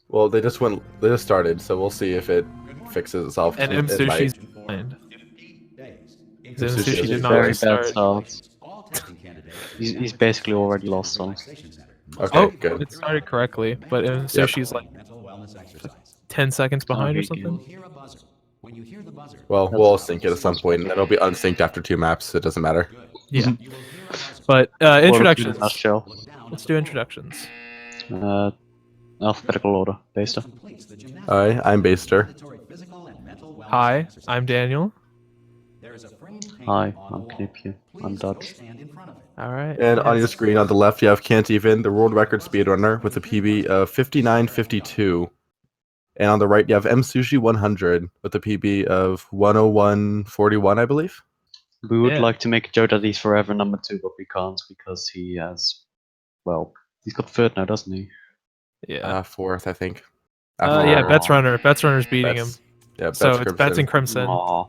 Well, they just started, so we'll see if it fixes itself. And It Msushi's might. behind. Msushi Msushi did not Very restart. bad start. He's basically already lost some. Okay, Oh, good. it started correctly, but Msushi's like 10 seconds behind or something. Well, we'll sync it at some point, and then it'll be unsynced after 2 maps, so it doesn't matter. Yeah. But introductions. Nutshell. Let's do introductions. Alphabetical order, based. Alright, I'm Baster. Hi, I'm Daniel. Hi, I'm Knipje. I'm Dutch. All right. And on your screen on the left, you have Can't Even, the world record speedrunner with a PB of 59:52. And on the right, you have Msushi 100 with a PB of 101:41, I believe. We would Yeah. like to make a joke that he's forever number 2, but we can't because he has, well, he's got third now, doesn't he? Yeah. 4th, I think. Yeah, Bets Runner's beating him. Bets- Yeah, So Bets it's Bets and Crimson. Aw.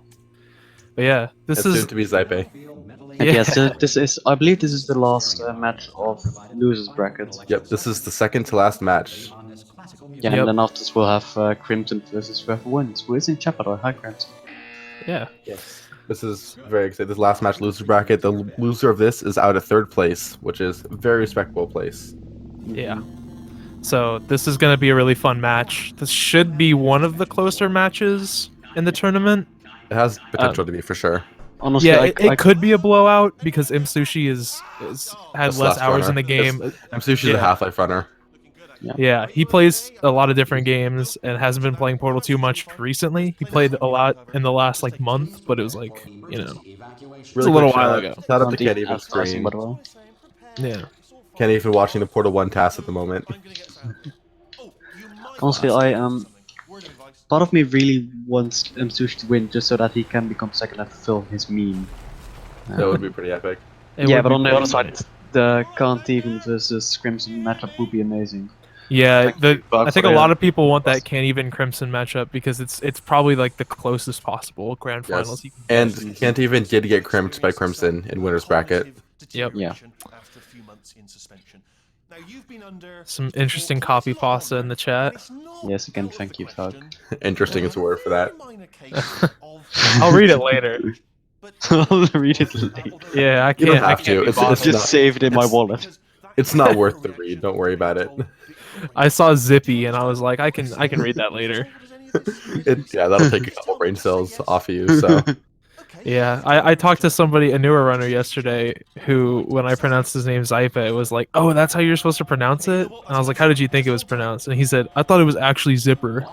But yeah, this It's is soon to be Zaipe. And yes, this is. I believe this is the last match of losers bracket. Yep, this is the second to last match. Yeah, Yep. and then after this we'll have Crimson versus whoever wins. Who is in Chapter? Hi, Crimson. yeah. Yes. This is very exciting. This last match loser bracket. The loser of this is out at 3rd place, which is a very respectable place. Yeah. So this is going to be a really fun match. This should be one of the closer matches in the tournament. It has potential to be for sure. Honestly, Yeah, I it could be a blowout because Msushi has This less last hours runner. in the game. Msushi's Yeah. a Half-Life runner. Yeah, he plays a lot of different games and hasn't been playing Portal 2 much recently. He played a lot in the last like month, but it was like, you know, it's a little while ago. Shout out to Can't Can't even Even ask Tyson, stream. by the way. Yeah. Can't Even watching the Portal 1 task at the moment. Honestly, part of me really wants Msushi to win just so that he can become second and fulfill his meme. That would be pretty epic. Yeah, but on the other side, the Can't Even versus Crimson matchup would be amazing. Yeah, Like $2 I think for a lot him. of people want that Can't Even Crimson matchup because it's probably like the closest possible grand finals. Yes. You can And Can't Even did get crimped by Crimson in winner's bracket. Yep. Yeah. Some interesting copy pasta in the chat. Yes, again, thank you, Thug. Interesting is a word for that. I'll read it later. I'll read it later. Yeah, I You can't. don't I have can't to. be It's bothered. Just save it in my it's- wallet. It's not worth the read. Don't worry about it. I saw Zippy and I was like, I can read that later. Yeah, that'll take a couple brain cells off of you. So Yeah, I talked to somebody, a newer runner yesterday, who, when I pronounced his name Zaipa, it was like, oh, that's how you're supposed to pronounce it? And I was like, how did you think it was pronounced? And he said, I thought it was actually Zipper.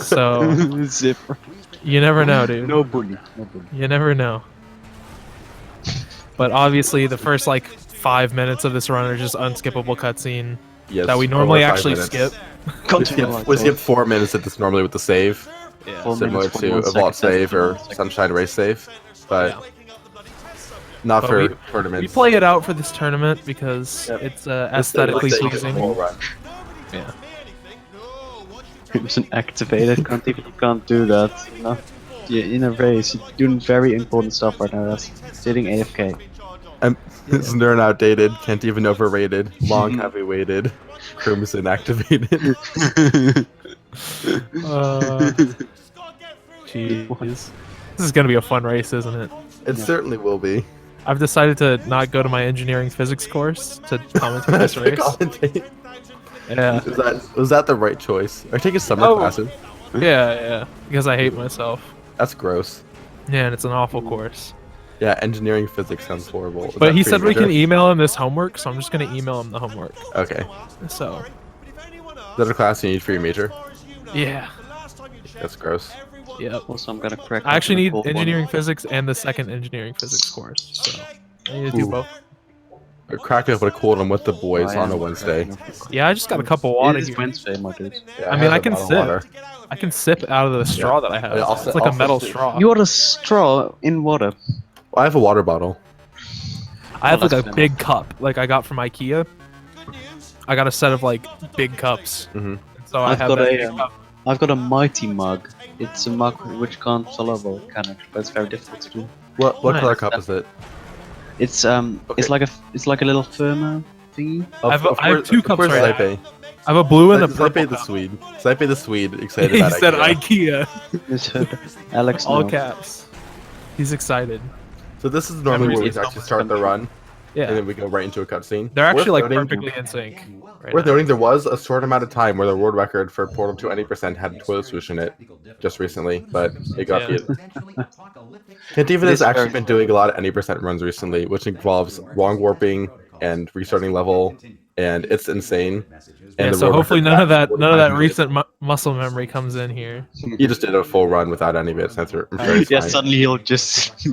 So, Zipper. you never know, dude. No bully. No bully. You never know. But obviously, the first, like, 5 minutes of this run are just unskippable cutscene yes, that we over normally 5 actually minutes. skip. We skip 4 minutes at this normally with the save, Yeah. 4 similar minutes, to 41 a vault seconds, save or 51 seconds. Sunshine Race save, but not But for we tournaments. play it out for this tournament because Yep. it's This aesthetically is the pleasing. whole run. Yeah. Crimson activated. Can't do that. You know? Yeah, in a race, you're doing very important stuff right now. That's sitting AFK. It's nerd outdated, can't even overrated, long have we waited, Crimson activated. Jeez. This is gonna be a fun race, isn't it? It certainly will be. I've decided to not go to my engineering physics course to commentate this To race. commentate. Yeah, Was that the right choice? Are you taking summer Oh. classes? yeah, because I hate myself. That's gross. Yeah, and it's an awful course. Yeah, engineering physics sounds horrible. Is But that he for said your we can major? email him this homework, so I'm just gonna email him the homework. Okay. So, Is that a class you need for your major? yeah, That's gross. yep. Also, I'm gonna correct. I actually need the fourth one. engineering physics and the second engineering physics course, so I need to do Ooh. both. We're cracking up with a cold one with the boys I on a am Wednesday. correcting the- Yeah, I just got a cup of water It is here. Wednesday, my dude. Yeah, I mean, have I a can bottle of sip. water. I can sip out of the straw that I have. Yeah, I'll It's sit- like a I'll metal sit- straw. You want a straw in water? I have a water bottle. I have like that's a fair big cup, like I got from IKEA. I got a set of like big cups. Mhm. So I I've have got that a, big cup. I've got a mighty mug. It's a mug which can't follow volcanic, but it's very difficult to do. What Nice. color cup is it? It's Okay. it's like a little thermo thingy. I have two cups right now. Saipe? I I have a blue and a Saipe purple. the Swede. Saipe the Swede, excited He about said IKEA. IKEA. He said, Alex, All no. caps. He's excited. So this is normally where we It's actually almost start the run, and Yeah. then we go right into a cutscene. They're actually Worth like noting- perfectly in sync. Right Worth now. noting, there was a short amount of time where the world record for Portal to any percent had toilet swoosh in it just recently, but it got Yeah. beat. Cantiven It has is actually very been doing a lot of any percent runs recently, which involves wrong warping and restarting level, and it's insane. And Yeah, the so world hopefully record none of that 45 minutes. recent muscle memory comes in here. He just did a full run without any of it. So I'm sure it's Yeah, fine. suddenly he'll just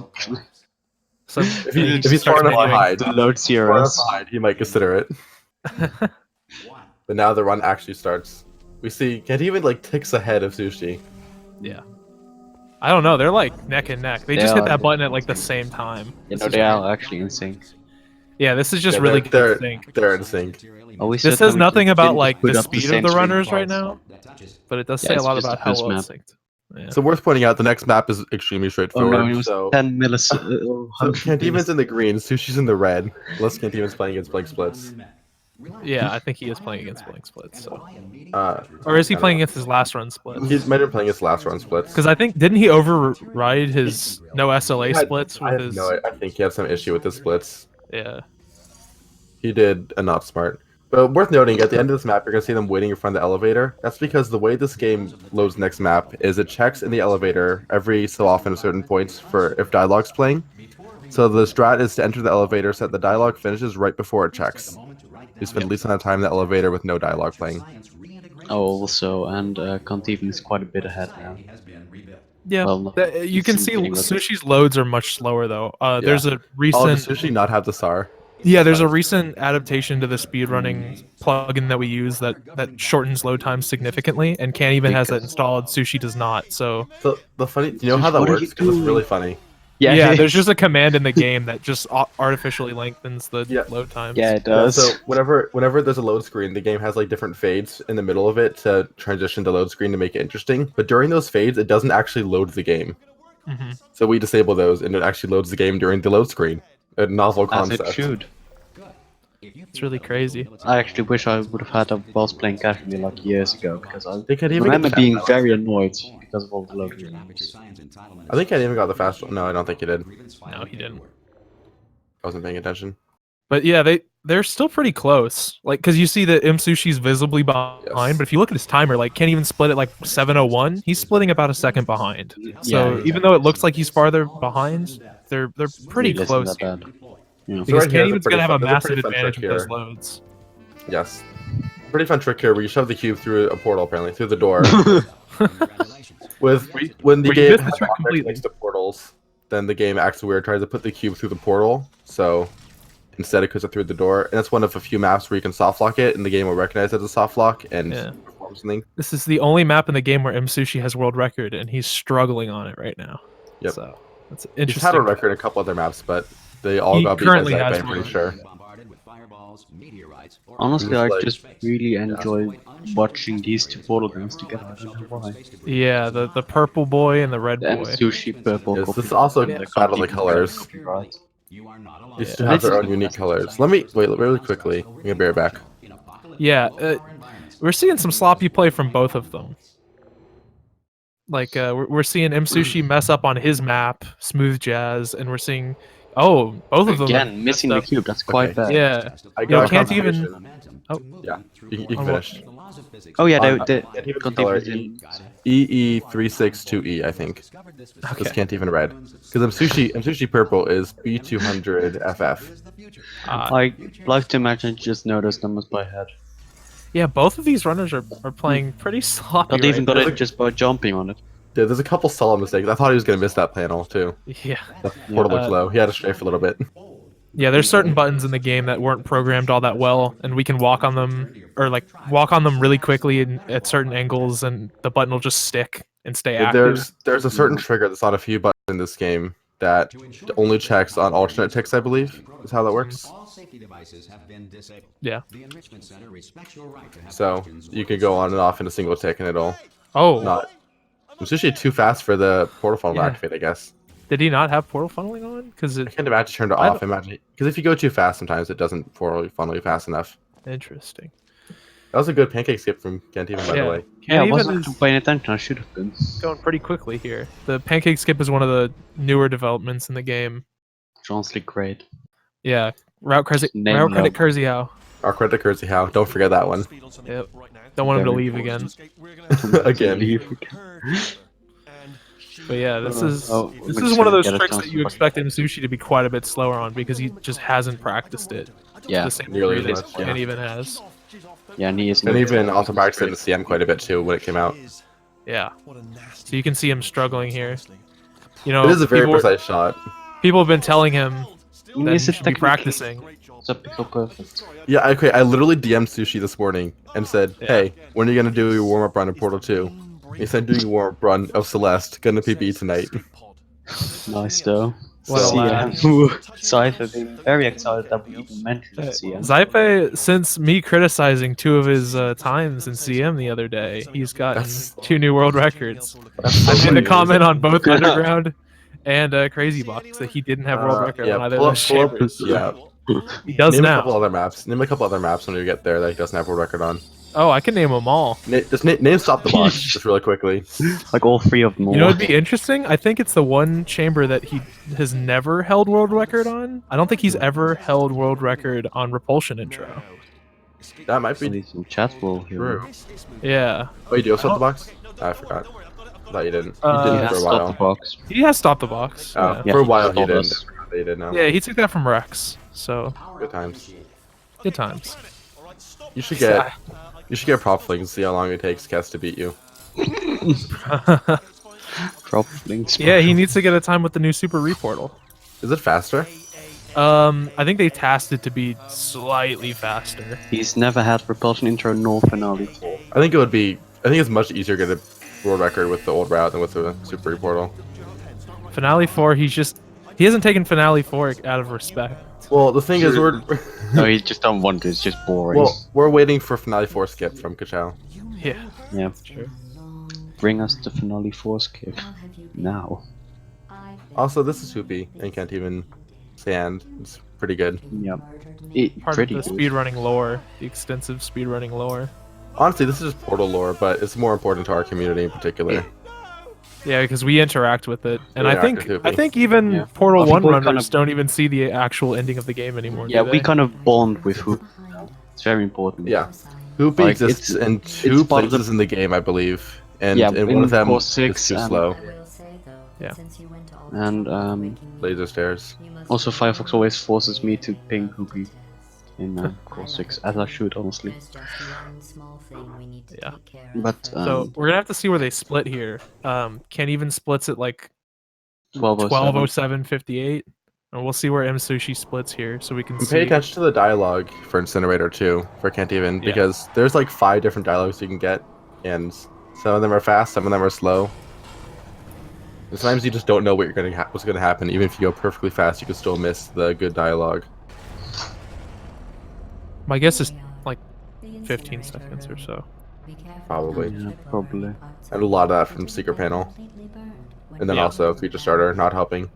So If he's just far starts enough to menuing. hide, the load far enough zeros. to hide, he might consider it. But now the run actually starts. We see Cantiven like ticks ahead of Sushi. Yeah. I don't know. They're like neck and neck. They They just hit are. that button at like the same time. You This know, is they weird. are actually in sync. Yeah, this is just Yeah, really they're, good sync. they're in sync. Oh, we This said says that we nothing about didn't like put the up speed of same the screen runners right twice. now, but it does Yeah, say a it's lot just about the how first well it's map. synced. Yeah. So worth pointing out, the next map is extremely Oh straightforward. no, it was so 10 millis. so 100 Cantiven's in the green, Sushi's in the red. Unless Cantiven's playing against blank splits. Yeah, I think he is playing against blank splits. So, Or is he playing against his last run splits? He might have been playing his last run splits. Because I think didn't he override his no SLA He had- splits I with have his? no, I think he had some issue with the splits. Yeah. He did a not smart. But worth noting, at the end of this map, you're going to see them waiting in front of the elevator. That's because the way this game loads next map is it checks in the elevator every so often at certain points for if dialogue's playing. So the strat is to enter the elevator so that the dialogue finishes right before it checks. You spend at least enough time in the elevator with no dialogue playing. Oh, also, and Contiven is quite a bit ahead now. Yeah, Well, you can it's see getting Sushi's loads are much slower though. There's a Oh, recent does Sushi not have the SAR? Yeah, there's a recent adaptation to the speedrunning plugin that we use that shortens load times significantly, and Can't even has that Because- installed. Sushi does not. So So the funny, do you know how that What are you works? Because it's doing? really funny. yeah, there's just a command in the game that just artificially lengthens the Yeah. load times. Yeah, it Yeah, does. so whenever there's a load screen, the game has like different fades in the middle of it to transition to load screen to make it interesting. But during those fades, it doesn't actually load the game. hmm So we disable those, and it actually loads the game during the load screen. A novel As concept. it should. It's really crazy. I actually wish I would have had a boss playing casually like years ago, because I They could even remember get the being fast very balance. annoyed because of all the load screens. I think I even got the fast. No, I don't think he did. No, he didn't. I wasn't paying attention. But yeah, they're still pretty close. Like, cause you see that Msushi's visibly behind, Yes. but if you look at his timer, like, can't even split it like 7:01. He's splitting about a second behind. So Yeah. even though it looks like he's farther behind, they're pretty Really isn't close. that bad. Yeah. Because right here, Can't even's gonna have a there's a massive pretty fun advantage trick with those here. loads. Yes. Pretty fun trick here where you shove the cube through a portal, apparently, through the door. When the where you game missed the has trick objects completely. next to portals, then the game acts weird, tries to put the cube through the portal, so instead it puts it through the door. And that's one of a few maps where you can soft lock it, and the game will recognize it as a soft lock and Yeah. perform something. This is the only map in the game where Msushi has world record, and he's struggling on it right now. Yep. So that's He's interesting. had a record in a couple other maps, but they all He got beat by currently Zaiba, has I'm pretty one. sure. Honestly, Just I like- just really enjoy watching these two portal games together. I don't know why. Yeah, the purple boy and the red And boy. Sushi purple. Yes, copy- this is also the Battle of the copy- Colors. copyright. These Yeah. two have their This- own unique colors. Let me wait really quickly. I'm gonna be right back. Yeah, we're seeing some sloppy play from both of them. Like we're seeing Msushi mess up on his map, smooth jazz, and we're seeing both of them Again, missing the messed up. cube. That's quite Okay. bad. Yeah, I You know, got can't even- confirmation. Oh. Yeah, you can On finish. Oh yeah, On- they Can't even continue color in- EE362E, I think. okay. This can't even read. Because Msushi purple is B200FF. I like to imagine just know those numbers by head. Yeah, both of these runners are playing pretty sloppy. Not even right got now. it just by jumping on it. Dude, there's a couple solid mistakes. I thought he was gonna miss that panel too. Yeah, The portal looked Uh, low. He had to strafe a little bit. yeah. There's certain buttons in the game that weren't programmed all that well, and we can walk on them or like walk on them really quickly at certain angles, and the button will just stick and stay active. There's a certain trigger that's on a few buttons in this game that only checks on alternate ticks, I believe, is how that works. Yeah. So you can go on and off in a single tick and it'll Oh, not. It's usually too fast for the portal funnel to Yeah. activate, I guess. did he not have portal funneling on? Because I it can't imagine turned it I off. Imagine because if you go too fast, sometimes it doesn't portal funnel you fast enough. interesting. That was a good pancake skip from Kent even, by the Yeah. way. Yeah, I Can't even wasn't paying attention. I should have been. going pretty quickly here. The pancake skip is one of the newer developments in the game. Honestly, great. Yeah, route credit, Name route credit love. Kurziao. Our credit Kersey Howe. Don't forget that one. Yep. Don't want him to Very leave again. Again. But yeah, this is Oh, this make is sure one of you those get a tricks chance that to you watch expect Msushi to be quite a bit slower on because he just hasn't practiced it to Yeah, the same Nearly degree as that much, yeah. Can't even has. yeah, and he is. And even also practiced in the CM quite a bit too when it came out. Yeah. So you can see him struggling here. You It know, is a very people, precise shot. people have been telling him that Is he it should be technically- practicing. It's a pixel perfect. Yeah, okay. I literally DM'd Sushi this morning and said, Yeah. "Hey, when are you gonna do your warm up run of Portal 2?" He said, "Doing a warm up run of Celeste. Gonna PB tonight." Nice though. What a So- lad. Cypher being very excited that we even mentioned CM. Zaipe, since me criticizing 2 of his times in CM the other day, he's gotten That's- 2 new world records. That's I so made a funny. comment on both Underground and Crazy Box that he didn't have world record Yeah, on either pull of up, those pull up, chambers. yeah. He does Name a now. couple other maps. Name a couple other maps when you get there that he doesn't have world record on. Oh, I can name them all. Just name Stop the Box just really quickly. Like all 3 of them. You know, it'd be interesting. I think it's the one chamber that he has never held world record on. I don't think he's ever held world record on Repulsion intro. That might be some chat will hear. true. Yeah, Oh, you do have Stop the Box? I forgot. I thought you didn't. You Uh, didn't Yeah, for a stop while. the box. he has stopped the box. Oh, Yeah. Yeah, for a he while he told didn't. us. I forgot that he did now. Yeah, he took that from Rex. So Good times. good times. You should get prop flings and see how long it takes Kess to beat you. Drop links. Yeah, he needs to get a time with the new Super Reportal. Is it faster? I think they tasked it to be slightly faster. He's never had Repulsion intro nor finale 4. I think it would be. I think it's much easier to get a world record with the old route than with the Super Portal. Finale 4, he hasn't taken Finale 4 out of respect. Well, the thing is, we're No, he just don't want to. It's just boring. we're waiting for Finale 4 skip from Kachao. Yeah. yeah. True. Bring us the finale 4 skip now. Also, this is Hoopy and can't even stand. It's pretty good. Yeah. Part Pretty of the good. speedrunning lore, the extensive speedrunning lore. Honestly, this is just Portal lore, but it's more important to our community in particular. Yeah, because we interact with it, and We I think interact with it. even Yeah. Portal I think 1 we're runners kind of- don't even see the actual ending of the game anymore. Yeah, do we they? kind of bond with who. It's very important. Yeah. Hoopy Like, exists it's- in two part of the- places in the game, I believe, and Yeah, one in of them Core is 6 too and- slow. Yeah. And Laser stairs. also Firefox always forces me to ping Hoopy in Core 6, as I should honestly. Yeah. But So we're gonna have to see where they split here. Ken even splits at like 1207. 12:07:58, and we'll see where Msushi splits here, so we can And see. pay attention to the dialogue for Incinerator too, for Can't Even, Yeah. because there's like 5 different dialogues you can get, and some of them are fast, some of them are slow. And sometimes you just don't know what you're gonna what's gonna happen. Even if you go perfectly fast, you can still miss the good dialogue. My guess is like 15 seconds or so. Probably. Yeah, probably. And a lot of that from Secret Panel, and then Yeah. also Feature Starter not helping.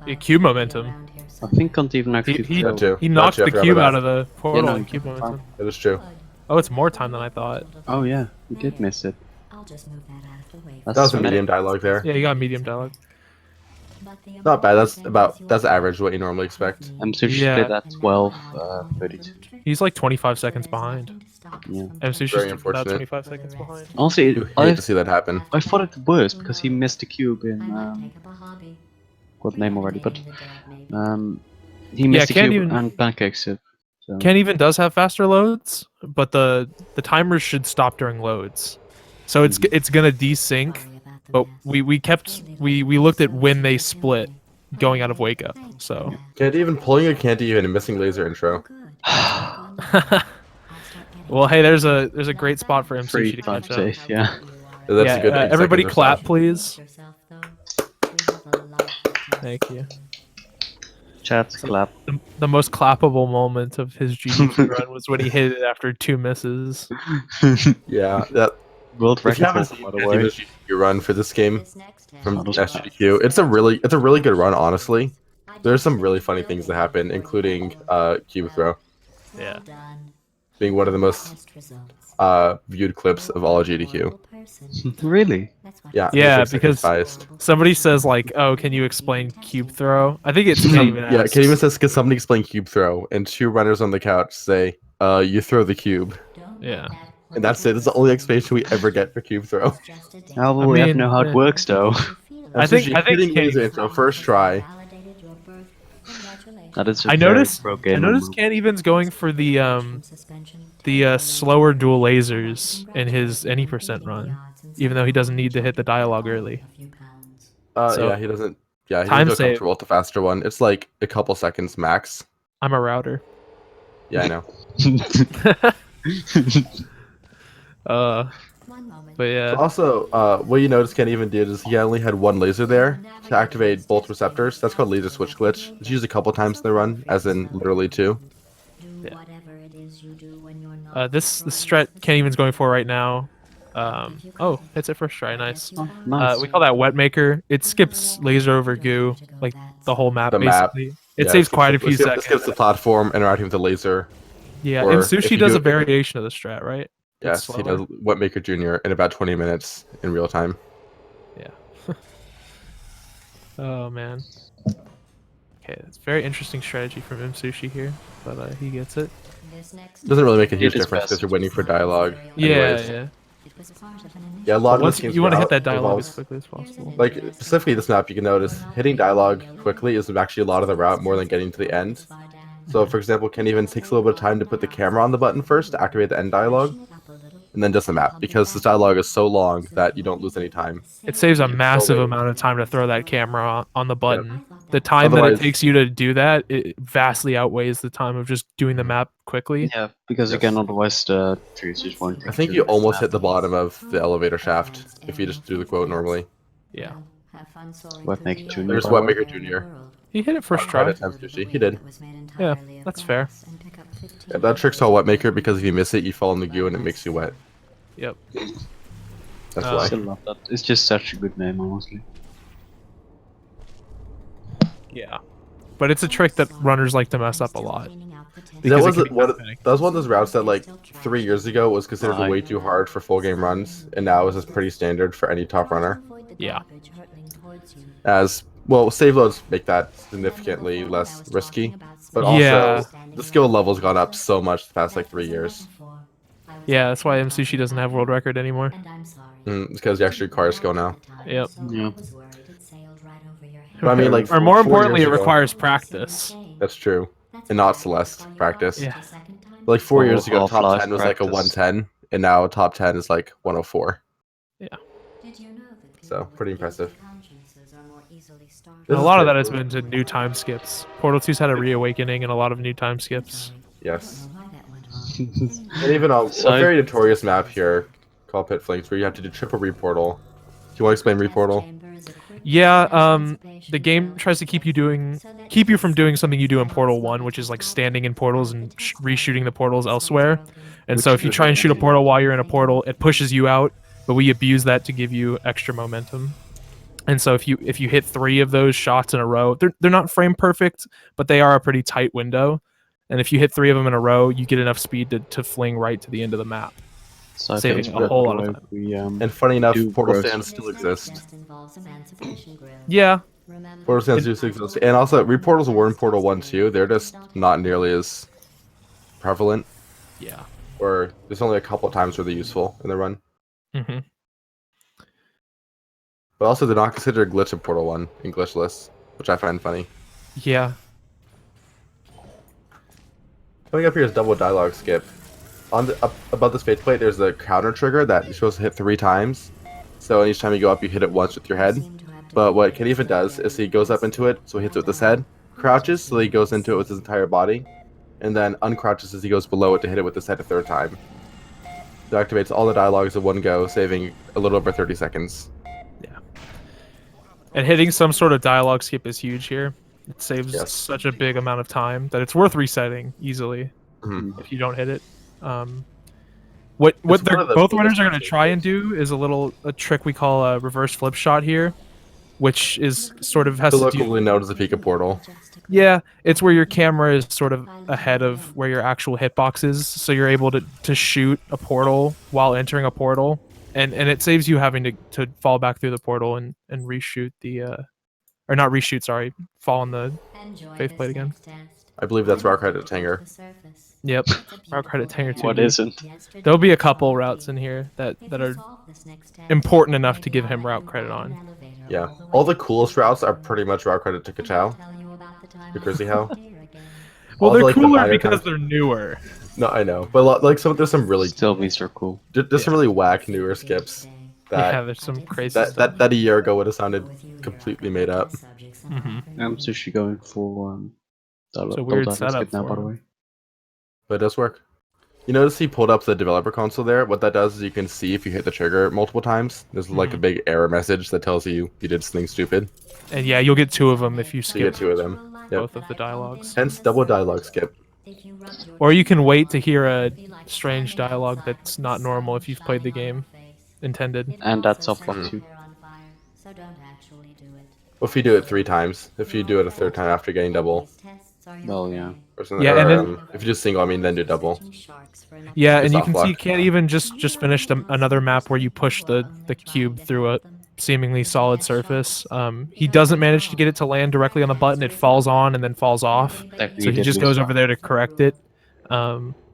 Yeah, cube momentum. I think can't even actually He- tell. That too. He That knocked too, I the forgot cube about out that. of the portal no, in cube momentum. It is true. Oh, it's more time than I thought. Oh yeah, we did miss it. That was a That's medium dialogue there. Yeah, you got medium dialogue. Not bad. That's average. What you normally expect. Msushi Yeah. split at 12:32. He's like 25 seconds behind. Yeah. Msushi's Very about unfortunate. 25 seconds behind. Honestly, You hate I to see that happen. thought it worse because he missed the cube in got name already, but he missed the can't cube even- and pancake sip. So. Ken even does have faster loads, but the timers should stop during loads. So it's gonna desync, but we looked at when they split going out of wake up. So Can't Even pulling a Can't Even and missing laser intro. well, hey, there's a great spot for Free Msushi to time catch up. safe, yeah. That's Yeah, a good. 8 everybody seconds or clap, so. please. Thank you. Chat clap. The most clappable moment of his GG run was when he hit it after 2 misses. Yeah, that. World If you record haven't hold, seen by the Can't way. Even's GQ run for this game from That was SGQ, it's a really good run. Honestly, there's some really funny things that happen, including cube throw. Yeah. being one of the most viewed clips of all of GDQ. Really? Yeah, Yeah, he's, like, because biased. somebody says like, "Oh, can you explain cube throw?" I think it's Kenny even Yeah, asks. Kate even says, "Can somebody explain cube throw?" And two runners on the couch say, "You throw the cube," Yeah. and that's it. That's the only explanation we ever get for cube throw. How will we have to know how it yeah. works though? I think hitting Kenny. laser intro first try. That is a I very noticed. pro I gamer noticed move. Ken Even's going for the slower dual lasers in his any percent run, even though he doesn't need to hit the dialogue early. So, Yeah, he doesn't. Yeah, he doesn't time feel save. comfortable with the faster one. It's like a couple seconds max. I'm a router. Yeah, I know. But yeah. Also, what you notice Ken even did is he only had one laser there to activate both receptors. That's called laser switch glitch. It's used a couple times in the run, as in literally two. This strat Ken Even's going for right now. Oh, hits it first try. Nice. Oh, nice. We call that wet maker. It skips laser over goo, like the whole map The map. basically. It Yeah, saves skips quite a the- few it seconds. skips the platform interacting with the laser. Yeah, or and if Sushi you does do a it- variation of the strat, right? Yes, he slower. does Wet Maker Jr. in about 20 minutes in real time. Yeah. Oh man. Okay, it's very interesting strategy from Msushi here, but he gets it. Doesn't really make a huge It is difference best. because you're waiting for dialogue. Yeah, anyways. yeah. Yeah, a lot But of once this game's you want to hit route that dialogue as involves- quickly as possible. Like, specifically this map, you can notice hitting dialogue quickly is actually a lot of the route more than getting to the end. So, for example, Ken even takes a little bit of time to put the camera on the button first to activate the end dialogue, and then does the map, because this dialogue is so long that you don't lose any time. It saves a massive wait. amount of time to throw that camera on the button. The time that it Otherwise- takes you to do that, it vastly outweighs the time of just doing the map quickly. Yeah, because Yes. again, otherwise the trees just won't. I think you almost hit the bottom of the elevator shaft if you just do the quote normally. Yeah. Wet Maker Jr. There's by the Wet way. Maker Jr. He hit it first Try try. to attempt Sushi. He did. Yeah, that's fair. Yeah, that trick's called Wet Maker because if you miss it, you fall in the goo and it makes you wet. Yep. That's Oh. I why. still love that. It's just such a good name, honestly. Yeah. But it's a trick that runners like to mess up a lot. That Because it was can be one. happening. That was one of those routes that like 3 years ago was considered Right. way too hard for full game runs, and now is just pretty standard for any top runner. Yeah. As well, save loads make that significantly less risky, but also Yeah. the skill level's gone up so much the past like 3 years. Yeah, that's why Msushi doesn't have world record anymore. Because you actually require skill now. Yep. Yeah. But I mean, like, or more 4 importantly, it years ago- requires practice. That's true, and not Celeste practice. Yeah. Like 4 Or years ago, top Half-Life 10 was like a practice. 110, and now top 10 is like 104. Yeah. So pretty impressive. And a lot of that has been to new time skips. Portal 2's had a reawakening and a lot of new time skips. Yes. And even a So- very notorious map here called Pit Flanks where you have to do triple reportal. Do you want to explain reportal? Yeah, the game tries to keep you from doing something you do in Portal 1, which is like standing in portals and reshooting the portals elsewhere. And so if you try and shoot a portal while you're in a portal, it pushes you out, but we abuse that to give you extra momentum. And so if you hit 3 of those shots in a row, they're not frame perfect, but they are a pretty tight window. And if you hit 3 of them in a row, you get enough speed to fling right to the end of the map. So I Saving think a that's whole the lot of way time. we, And funny enough, do portal gross. stands still exist. Yeah, Portal stands do still exist. And also, reportals were in Portal 1 too. They're just not nearly as prevalent, yeah. or there's only a couple times where they're useful in the run. hmm But also, they're not considered a glitch in Portal 1 in glitch lists, which I find funny. Yeah. Coming up here is double dialogue skip. On the above this faceplate, there's a counter trigger that you're supposed to hit 3 times. So each time you go up, you hit it once with your head. But what Kid even does is he goes up into it, so he hits it with his head, crouches, so he goes into it with his entire body, and then uncrouches as he goes below it to hit it with his head a 3rd time. So it activates all the dialogues in one go, saving a little over 30 seconds. And hitting some sort of dialogue skip is huge here. It saves Yes. such a big amount of time that it's worth resetting easily Mhm. if you don't hit it. What one of the both runners biggest are going to try and do is a trick we call a reverse flip shot here, which is sort of has to do. Colloquially known as a Pika portal. Yeah, it's where your camera is sort of ahead of where your actual hitbox is, so you're able to shoot a portal while entering a portal, and it saves you having to fall back through the portal and reshoot the or not reshoot, sorry, fall on the faceplate again. I believe that's route credit Tanger. Yep, route credit Tanger 2. What isn't? There'll be a couple routes in here that are important enough to give him route credit on. Yeah, all the coolest routes are pretty much route credit to Kachow. The Crazy How. Well, All the, they're like, the cooler minor because times- they're newer. No, I know, but like there's some really Still means they're cool. there's some really whack newer skips Yeah, that there's some crazy that, stuff. that a year ago would have sounded completely made up. Mhm. Sushi going for It's a weird double setup skip now, for by the him. way. But it does work. You notice he pulled up the developer console there. What that does is you can see if you hit the trigger multiple times. There's like a big error message that tells you did something stupid. And yeah, you'll get 2 of them if you So you get skip 2 of them. Yep. both of the dialogues. Hence double dialogue skip. Or you can wait to hear a strange dialogue that's not normal if you've played the game intended. And that's up block too. Well, if you do it 3 times, if you do it a 3rd time after getting double, Well, yeah. or something, Yeah, or, and then- if you just single, I mean, then do double. Yeah, It's and you off can see block. you can't even just finish another map where you push the cube through a seemingly solid surface. He doesn't manage to get it to land directly on the button. It falls on and then falls off. So he just goes over there to correct it.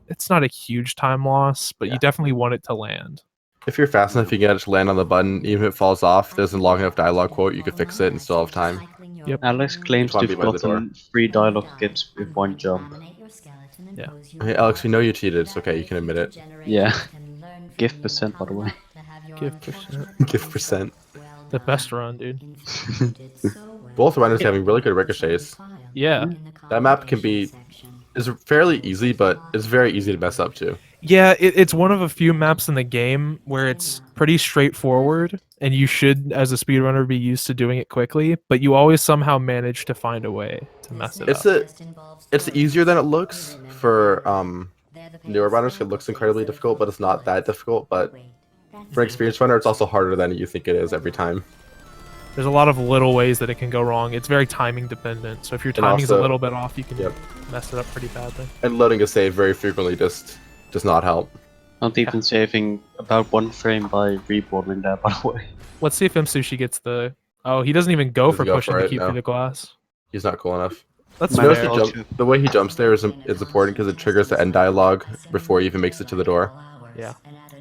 It's not a huge time loss, but Yeah. you definitely want it to land. If you're fast enough, you can get it to land on the button. Even if it falls off, there's a long enough dialogue quote, you could fix it and still have time. Yep. Alex claims Just wanna to be have by the door. gotten 3 dialogue skips with 1 jump. Yeah. Hey, Alex, we know you cheated. It's okay. You can admit it. Yeah. Gift percent, by the way. Give percent. Give percent. The best run, dude. Both runners having really good ricochets. Yeah. That map is fairly easy, but it's very easy to mess up too. Yeah, it's one of a few maps in the game where it's pretty straightforward, and you should, as a speedrunner, be used to doing it quickly, but you always somehow manage to find a way to mess it up. It's easier than it looks for newer runners. It looks incredibly difficult, but it's not that difficult. But for an experienced runner, it's also harder than you think it is every time. There's a lot of little ways that it can go wrong. It's very timing dependent, so if your timing's also- a little bit off, you can Yep. mess it up pretty badly. And loading a save very frequently just does not help. Not even saving about 1 frame by reballing that, by the way. Let's see if Msushi gets the... Oh, he doesn't even go Doesn't for go pushing for the it, cube no. through the glass. He's not cool enough. That's My Notice fair. fault. the way he jumps there is important because it triggers the end dialogue before he even makes it to the door. Yeah.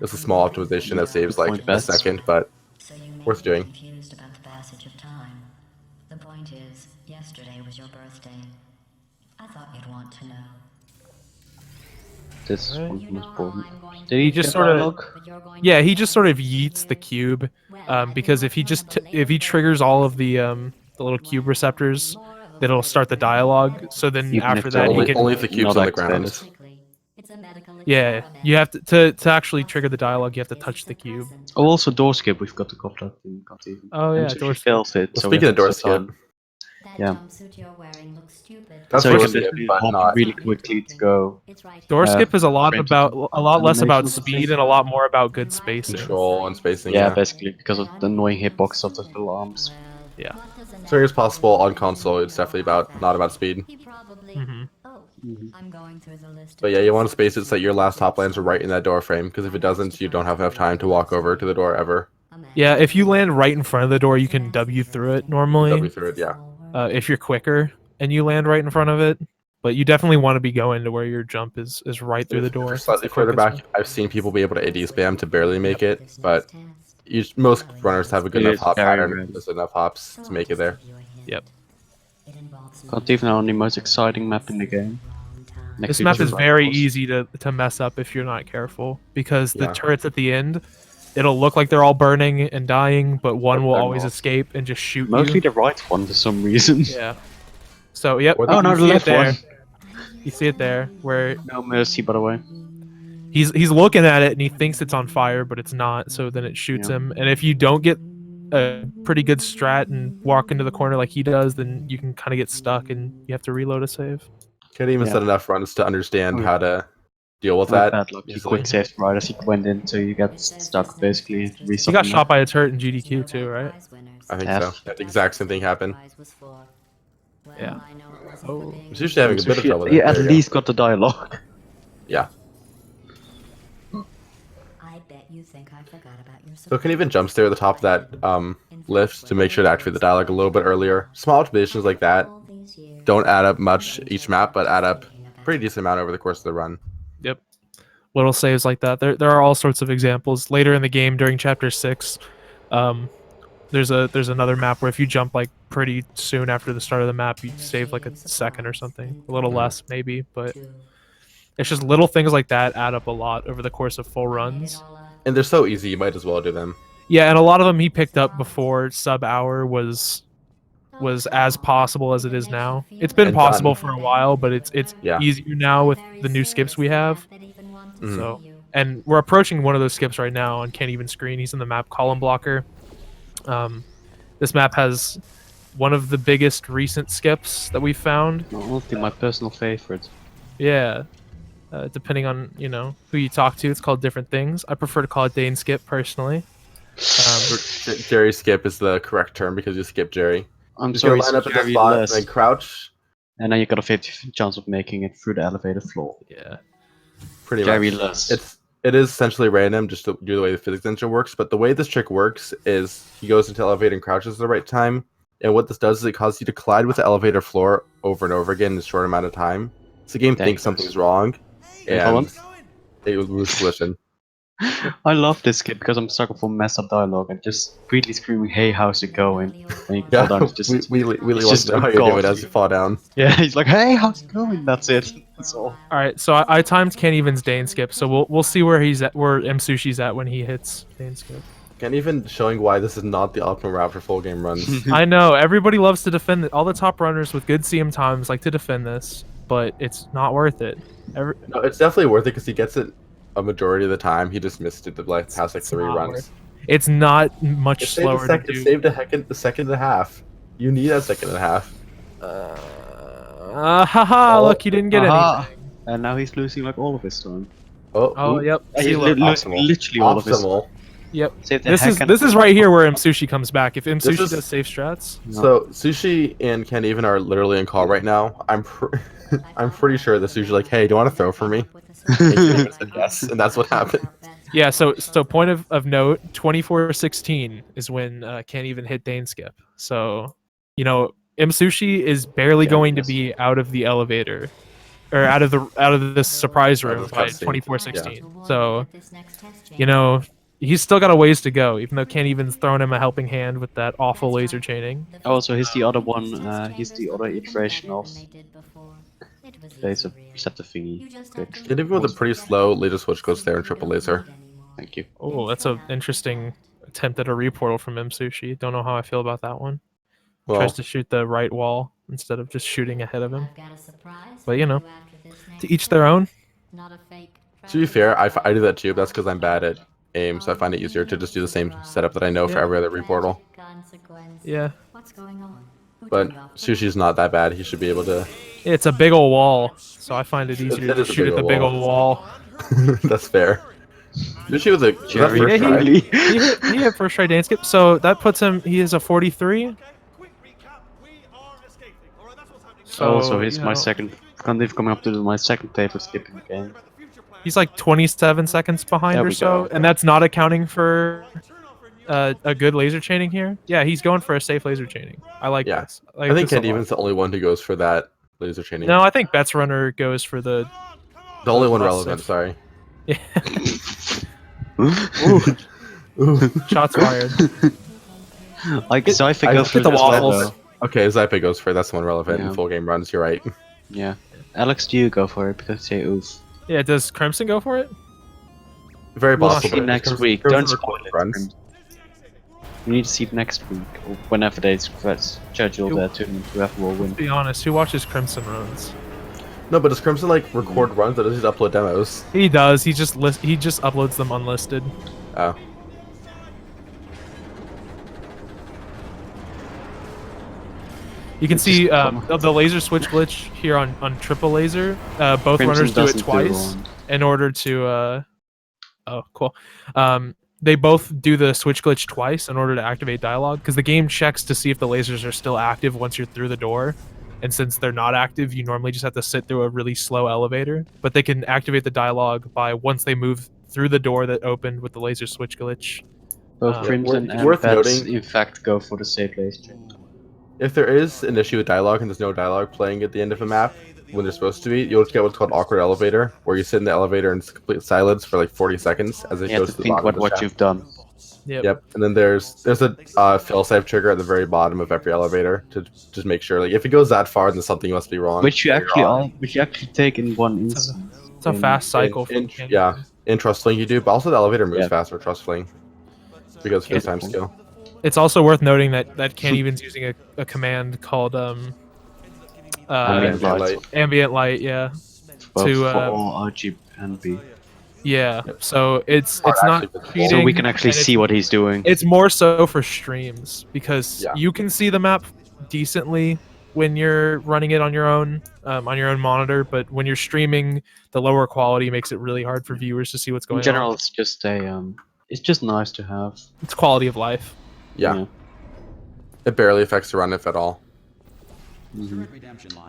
It's a small optimization that saves like Point a bets. second, but So you may worth be doing. confused about the passage of time. The point is, yesterday was your birthday. I thought you'd want to know. This is Right. one of You the know most how important. I'm going Did to he He just get sort of- dialogue? but you're going Yeah, to he just sort of yeets the cube, because if he triggers all of the little cube receptors, it'll start the dialogue. So then Even after if that, they're he only, can... only if the cube's Not on the ground. activated. Yeah, you have to actually trigger the dialogue. You have to touch the cube. Oh, also door skip. We've got to cover that in Conti. Oh yeah, Sushi door skip. fails it. Well, so we speaking have of door extra time. skip, That Yeah. jumpsuit you're wearing looks stupid. That's So you door can skip, basically but hop not. really quickly to go. It's right Door Uh, skip is a lot frame to about frame a lot less about animation. speed and a lot more about good spacing. Control and spacing. Yeah, Yeah. basically because of the annoying hitbox of the little arms. Yeah. So here's possible on console. It's definitely not about speed. He probably. Mhm. Oh, Mhm. I'm going through the list. But yeah, you want to space it so that your last top lands are right in that door frame. Because if it doesn't, you don't have enough time to walk over to the door ever. Yeah, if you land right in front of the door, you can W through it normally. W through it, yeah. If you're quicker and you land right in front of it, but you definitely want to be going to where your jump is right through the If door. you're That's slightly the further back, quickest I've seen people be able to AD spam to barely make it, but most runners have a good It enough is hop very pattern. rare. There's enough hops to make it there. Yep. Not even on the most exciting map in the game. one. Next This to map the is two very rivals. easy to mess up if you're not careful, because the Yeah. turrets at the end, it'll look like they're all burning and dying, but one But will they're always not. escape and just shoot Mostly you. the right one for some reason. Yeah. So yep. Or Oh no, you the see it left there. one. You see it there, where No mercy, by the way. he's looking at it and he thinks it's on fire, but it's not. So then it shoots Yeah. him. And if you don't get a pretty good strat and walk into the corner like he does, then you can kind of get stuck and you have to reload a save. Can't even Yeah. set enough runs to understand Oh, how to deal with Not that. bad luck. He easily. quick saved right as he went in, so you get stuck basically. He got shot by a turret in GDQ too, right? I think F. so. That exact same thing happened. Yeah. Oh. He's usually having a bit of trouble with He it. at There you go. least got the dialogue. Yeah. I bet you think I forgot about your So it can even jump stare at the top of that lift to make sure to activate the dialogue a little bit earlier. Small observations like that don't add up much each map, but add up pretty decent amount over the course of the run. Yep. Little saves like that. There are all sorts of examples. Later in the game, during chapter 6, there's another map where if you jump like pretty soon after the start of the map, you save like a second or something. A little less maybe, but it's just little things like that add up a lot over the course of full runs. And they're so easy, you might as well do them. Yeah, and a lot of them he picked up before sub hour was as possible as it is now. It's been And possible done. for a while, but it's Yeah. easier now with the new skips we have. So, and we're approaching one of those skips right now on Can't Even Screen. He's in the map Column Blocker. This map has one of the biggest recent skips that we've found. Honestly, my personal favorite. Yeah. Depending on, who you talk to, it's called different things. I prefer to call it Dane Skip, personally. Jerry skip is the correct term because you skip Jerry. I'm Just sorry, gonna line up at the Jerry spot and less. then crouch. And then you got a 50 chance of making it through the elevator floor. Yeah. Pretty Jerry much. less. It is essentially random, just to do the way the physics engine works. But the way this trick works is he goes into elevator and crouches at the right time. And what this does is it causes you to collide with the elevator floor over and over again in a short amount of time. So the game thinks something's wrong, Wait, hold and it will lose collision. I love this skip because I'm a sucker for messed up dialogue and just greedily screaming, "Hey, how's it going?" When you fall Yeah, down, it's just we really it's want just to know a how you're doing god. as you fall down. yeah. He's like, "Hey, how's it going?" That's it. That's all. All right, so I timed Can't Even's Dane Skip, so we'll see where he's at, where Msushi's at when he hits Dane Skip. And even showing why this is not the optimal route for full game runs. I know everybody loves to defend it. All the top runners with good CM times like to defend this, but it's not worth it. No, it's definitely worth it because he gets it a majority of the time. He just missed it the past like 3 not runs. worth It's not much It saved, slower to do. it saved a second and a half. You need a second and a half. Haha! Look, he didn't get Aha. anything. And now he's losing like all of his time. Oh, yep. He's See, look. losing literally all of his time. Optimal. Yep. Save the This heck is and- this is right here where Msushi comes back. If Msushi is- does safe strats, No. So Sushi and Ken even are literally in call right now. I'm pretty sure that Sushi's like, hey, do you want to throw for me? And Ken even said yes, and that's what happened. yeah. So point of note, 24-16 is when Can't Even hit Dane Skip. So Msushi is barely Yeah, going to yes. be out of the elevator, or out of this surprise Out of room the by cutscene. 24-16. So he's still got a ways to go, even though Can't Even's thrown him a helping hand with that awful laser chaining. Also, he's the other one. He's the other iteration of laser receptor thingy. Glitch. Ken even with a pretty slow laser switch goes there in triple laser. Thank you. Oh, that's an interesting attempt at a reportal from Msushi. Don't know how I feel about that one. Well, Tries to shoot the right wall instead of just shooting ahead of him. But to each their own. to be fair, I do that too, but that's because I'm bad at aim, so I find it easier to just do the same setup that I know for Yeah. every other reportal. Yeah. What's going on? But Sushi's not that bad. He should be able to. It's a big old wall, so I find it easier It to is a shoot big at the ol' big wall. old wall. That's fair. Sushi was a was that Jerry first try? Freely. He hit first try Dane Skip, so that puts him. He is a 43. So Also, he's my second. Can't believe coming up to my second favorite skip in the game. He's like 27 seconds behind There or we so, go. and that's not accounting for a good laser chaining here. Yeah, he's going for a safe laser chaining. I like Yeah. this. I, like I think this a Ken lot. Even's the only one who goes for that laser chaining. No, I think Bet's runner goes for the. the only one less relevant. safe. Sorry. Yeah, Ooh. shots fired. Like Zypher I goes for get the it as well, waffles. though. Okay, Zype goes for it. That's the one relevant Yeah. in full game runs. You're right. Yeah. Alex, do you go for it because say oof? Yeah, does Crimson go for it? Very We'll possible. see but next Crimson- week. Crimson Don't spoil record it. runs. We need to see it next week or whenever they schedule their tournament to have Whirlwind. Be honest, who watches Crimson runs? No, but does Crimson like record runs or does he just upload demos? He does. He just uploads them unlisted. Oh. You can Just see come- the laser switch glitch here on triple laser. Both Crimson runners do it doesn't twice one. in order to. Oh, cool. they both do the switch glitch twice in order to activate dialogue, because the game checks to see if the lasers are still active once you're through the door. And since they're not active, you normally just have to sit through a really slow elevator. But they can activate the dialogue by once they move through the door that opened with the laser switch glitch. Both Crimson and worth Bats, noting- in fact, go for the safe laser. If there is an issue with dialogue and there's no dialogue playing at the end of a map when they're supposed to be, you'll just get what's called awkward elevator, where you sit in the elevator in complete silence for like 40 seconds as it You have goes to to the think bottom of the what shaft. you've done. Yep, and then there's a failsafe trigger at the very bottom of every elevator to just make sure, like, if it goes that far, then something must be wrong. Which you later actually on. take in one instance. It's a fast cycle. In, for yeah, in Trust Fling you do, but also the elevator moves Yeah. faster Trust Fling because of the time skill. It's also worth noting that Can't Even's using a command called Ambient light. ambient light, yeah. Both to, for all RG and B. Yeah. So it's Hard not actually visible. cheating. So we can actually and it's- see what he's doing. It's more so for streams because Yeah. you can see the map decently when you're running it on your own monitor, but when you're streaming, the lower quality makes it really hard for viewers to see what's going In general, on. it's just it's just nice to have. It's quality of life. Yeah, it barely affects the run if at all.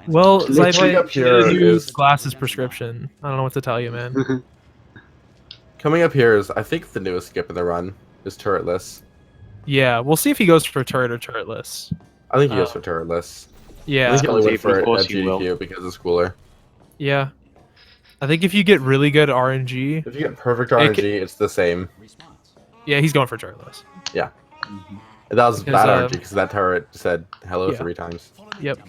Well, Literally Zydway, up here is- glasses prescription. I don't know what to tell you, man. Coming up here is, I think, the newest skip in the run is turretless. Yeah, we'll see if he goes for turret or turretless. I think he goes for turretless. I Yeah, think he only went for Of it course at he will. GDQ because it's cooler. yeah. I think if you get really good RNG, If you get perfect RNG, it's the same. yeah, he's going for turretless. And that was Because, bad RNG because that turret said hello yeah. 3 times. Yep.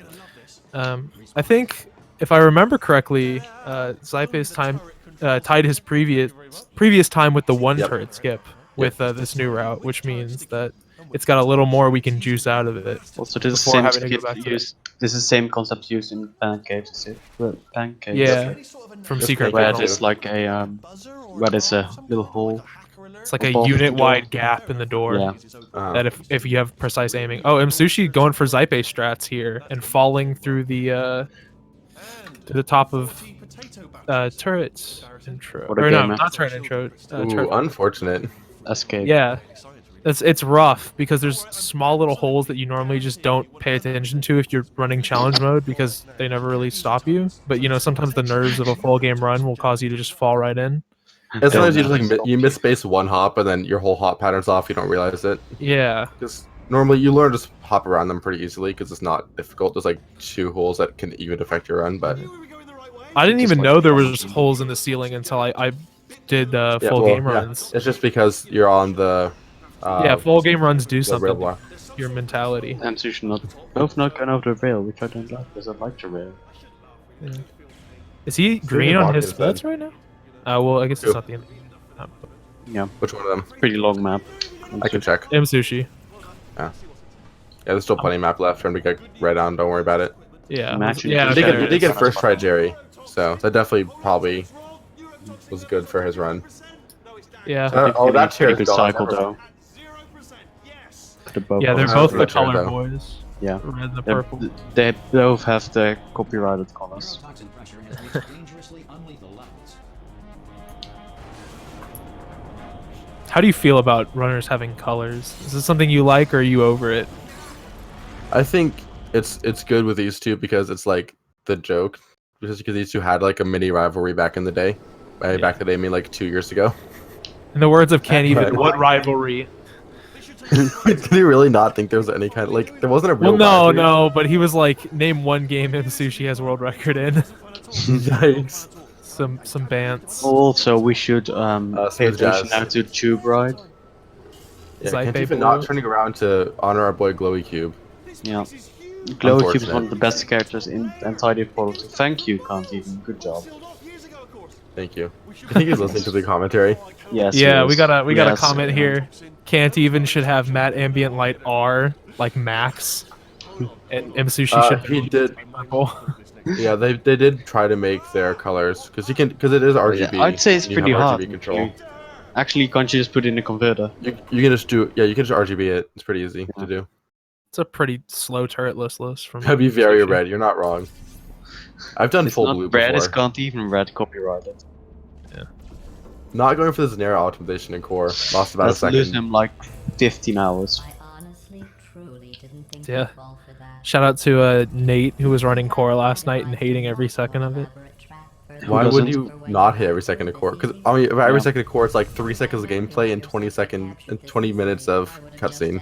I think if I remember correctly, Zype's time tied his previous time with the one Yep. turret skip with this new route, which means that it's got a little more we can juice out of it. Also, this is Before same having to go skip back to used. This is same concept used in pancakes. Is it? Well, pancakes. Yeah, from Just Secret make Where it Tunnel. there's like a where there's a little hole. It's like a above the unit-wide gap in the door. Yeah. That if you have precise aiming. Oh, Msushi going for Zype strats here and falling through the to the top of turret intro. What a Or no, gamer. not turret intro. Ooh, Turret. unfortunate. Escape. Yeah. It's rough because there's small little holes that you normally just don't pay attention to if you're running challenge mode because they never really stop you. But sometimes the nerves of a full game run will cause you to just fall right in. And sometimes you just like you miss space one hop and then your whole hop pattern's off. You don't realize it. Yeah. Because normally you learn to just hop around them pretty easily because it's not difficult. There's like 2 holes that can even affect your run, but I didn't even like- know there was holes in the ceiling until I did full game runs. It's just because you're on the Yeah, full game runs do the rail something block. to your mentality. And so you should both not going over the rail, which I don't like because I like the rail. Is he green on his splits right now? Well, I guess Who? it's not the end. Yeah, Which one of them? pretty long map. I can check. Msushi. Yeah, there's still plenty of map left for him to get right on. Don't worry about it. Yeah. Imagine Yeah. if He did Okay, get, okay. he did get first try Jerry, so that definitely probably was good for his run. Yeah. That chair pretty is good gone. cycle though. They're both Yeah, they're Oh, both that's the the chair, color though. boys. Yeah. The red and the They're- purple. They both have the copyrighted colors. How do you feel about runners having colors? Is this something you like, or are you over it? I think it's good with these two because it's like the joke, just because these two had like a mini rivalry back in the day. By back in the day, I mean like 2 years ago. In the words of Can't Even, Right. what rivalry? Did he really not think there was any kind of like there wasn't a real? Well, no, rivalry? no, but he was like, name one game Msushi has world record in. Yikes! some bants. Also, we should pay Smooth attention Jazz. now to Tube Ride. Yeah, Zype can't even Blue. not turning around to honor our boy Glowy Cube. Yeah. Glowy Cube is Unfortunate. one of the best characters in Entirely Portal. So thank you, Can't Even. Good job. Thank you. I think he's listening to the commentary. Yes. Yeah, he we is. got a Yes, comment here. Can't Even should have matte ambient light R like max. And Msushi should He did. purple. Yeah, they did try to make their colors because it is RGB. Yeah, I'd say it's and you have pretty hard. RGB control. Actually, can't you just put in a converter? You can just do you can just RGB it. It's pretty easy to do. It's a pretty slow turretless list from That'd be very Msushi. red. You're not wrong. I've done It's full not blue red, it's before. Can't Even red copyrighted. Not going for the Zanera optimization in core. Lost about Let's a lose second. him like 15 hours. I honestly, truly didn't think Yeah. you'd fall for that. Shout out to Nate who was running core last night and hating every second of it. Why would doesn't? you not hit every second of core? Because I mean, if every Yeah. second of core, it's like 3 seconds of gameplay and 20 minutes of cutscene.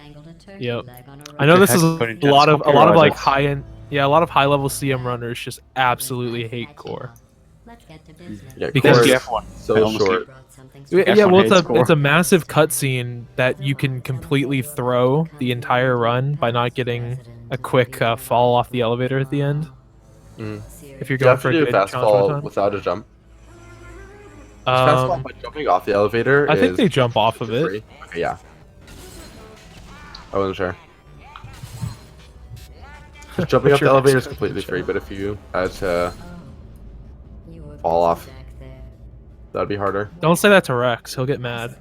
Yep. I know the this heck, is a Tony, lot that's of like copyrighted. high end, yeah, a lot of high level CM runners just absolutely hate core. Yeah, Because- core is everyone, so honestly. short. Yeah, Everyone well, it's hates core. a massive cutscene that you can completely throw the entire run by not getting a quick fall off the elevator at the end. Mm. If you're You going have for to a do good fast challenge run fall time. without a jump. Fast fall by jumping off the elevator I think is they jump off of it. free. Okay, yeah. I wasn't sure. Just jumping off the Sure. elevator is completely free, but if you had to fall off, that'd be harder. Don't say that to Rex. He'll get mad.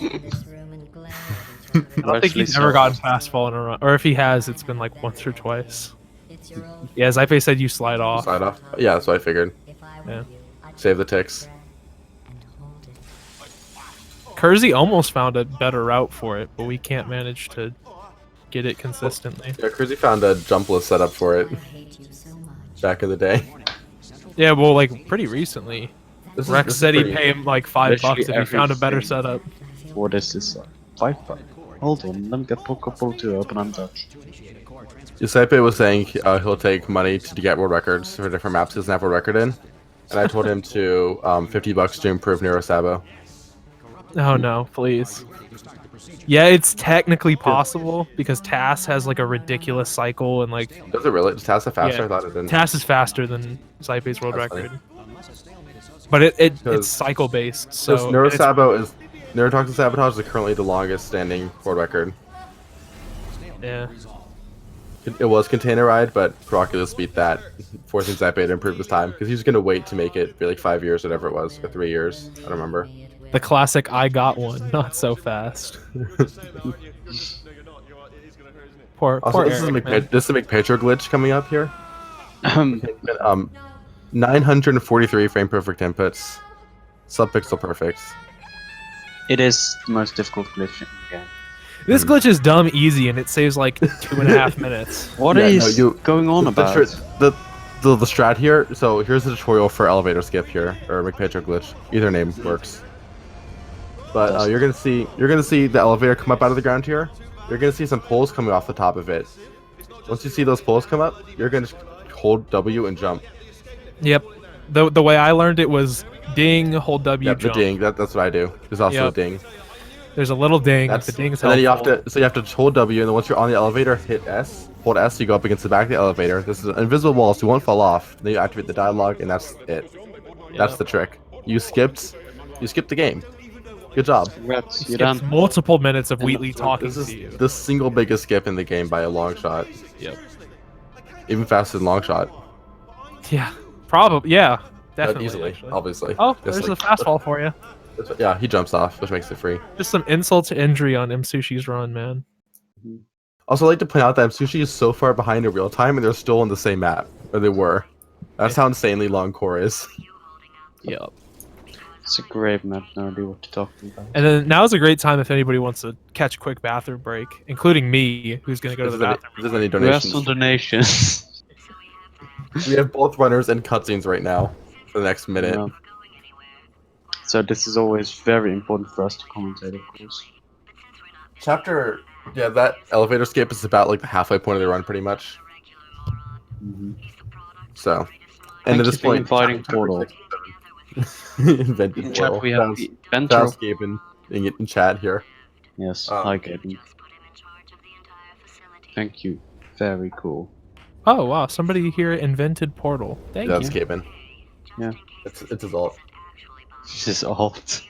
I don't think he's ever gotten fast fall in a run, or if he has, it's been like once or twice. Yeah, Zaipe said you slide off. Slide off. Yeah, that's what I figured. Yeah. Save the ticks. Kersey almost found a better route for it, but we can't manage to get it consistently. Yeah, Cruzy found a jumpless setup for it back in the day. Yeah, well, like pretty recently. This Rex is said he'd pretty- pay him like $5 Literally if he found a better everything. setup. What is this? 5-5. Hold on, let me get Poco 2 open on Dutch. Giuseppe was saying he'll take money to get world records for different maps he doesn't have world record in. And I told him to $50 to improve Neurosabo. Oh no, please. Yeah, it's technically possible because TAS has like a ridiculous cycle and like Does it really? Does Tassa faster? Yeah. I thought it didn't. TAS is faster than Zaipe's world That's funny. record. But it's Because- cycle based, So so and it's- Neurosabo is Neurotoxin Sabotage is currently the longest standing world record. yeah. It was Container Ride, but Proculus beat that, forcing Zaipe to improve his time because he was gonna wait to make it for like 5 years, whatever it was, or 3 years. I don't remember. The classic I got one, not so fast. Poor Also, this is Eric, man. this is a McPetro glitch coming up here. Um, 943 frame perfect inputs, subpixel perfect. it is the most difficult glitch in the game. This glitch is dumb easy and it saves like 2.5 minutes. What Yeah, is no, going on about? the strat here? So here's the tutorial for elevator skip here, or McPetro glitch. Either name works. But you're gonna see the elevator come up out of the ground here. You're gonna see some poles coming off the top of it. Once you see those poles come up, you're gonna hold W and jump. Yep. The way I learned it was ding, hold W, Yep, the jump. ding. That's what I do. There's also Yep. a ding. There's a little ding. That's The ding's and then you have helpful. to hold W, and then once you're on the elevator, hit S. Hold S, you go up against the back of the elevator. This is an invisible wall, so you won't fall off. Then you activate the dialogue, and that's it. That's Yep. the trick. You skipped the game. Good job. Congrats, you're Skips done. multiple minutes of Wheatley talking This is to you. the single biggest skip in the game by a long shot. Yep. Even faster than long shot. Yeah. Probably. Yeah. But Definitely. easily, actually. obviously. Oh, Just there's like- a fastball for you. Yeah, he jumps off, which makes it free. Just some insult to injury on Msushi's run, man. Also, I'd like to point out that Msushi is so far behind in real time, and they're still on the same map, or they were. That's how insanely long core is. Yep. It's a great map, no idea what you're talking about. And then now is a great time if anybody wants to catch a quick bathroom break, including me, who's going to go to If the there's bathroom. any, if there's any Rest on donations, donations. we have both runners and cutscenes right now for the next minute. Yeah. So this is always very important for us to commentate, of course. Chapter, yeah, that elevator escape is about like the halfway point of the run, pretty much. Mm-hmm. So, Thank and at you this for point, inviting chapter Portal. 6 and 7. Invented In chat Portal. we have Sounds- the Ventro. Soundscape in chat here. Yes, Um, hi Gaben. Thank you. Very cool. Oh, wow. Somebody here invented Portal. Thank That's you. Caven. Yeah. It's his alt. This is alt.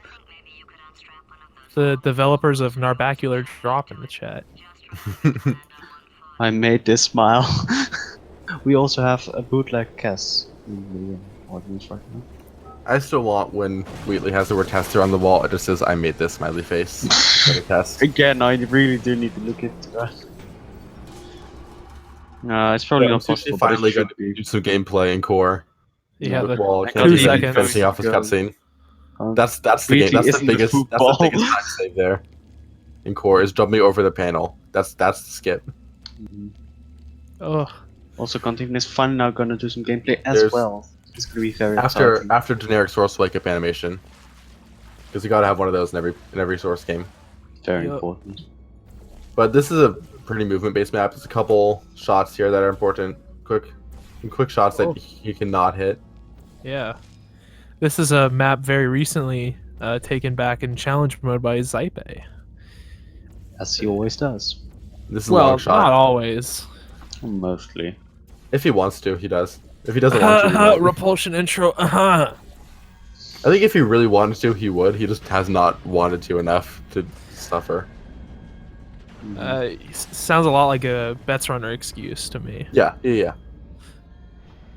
The developers of Narbacular drop in the chat. I made this smile. We also have a bootleg Cass in the audience right now. I still want when Wheatley has the word tester on the wall, it just says I made this smiley face. For the test. Again, I really do need to look into that. It's probably Yeah, not Msushi possible, but finally it going should be. to do some gameplay in core. Yeah, with the Wall, I Candy got the- Even 2 finishing off his seconds. cutscene. That's the game. Really That's the isn't the biggest. That's the football. biggest time save there. In core is jumping over the panel. That's the skip. Oh, Also, Contagion is finally now gonna do some gameplay as There's- well. It's gonna be very After exciting. generic source wake up animation, because you gotta have one of those in every source game. Very Yep. important. But this is a pretty movement based map. There's a couple shots here that are important. Quick shots Oh. that you cannot hit. yeah. This is a map very recently taken back in challenge mode by Zype. As he always does. This is a Well, long not shot. always. Mostly. If he wants to, he does. If he doesn't want to, he won't. Repulsion intro. I think if he really wanted to, he would. He just has not wanted to enough to suffer. Sounds a lot like a Bets Runner excuse to me. Yeah.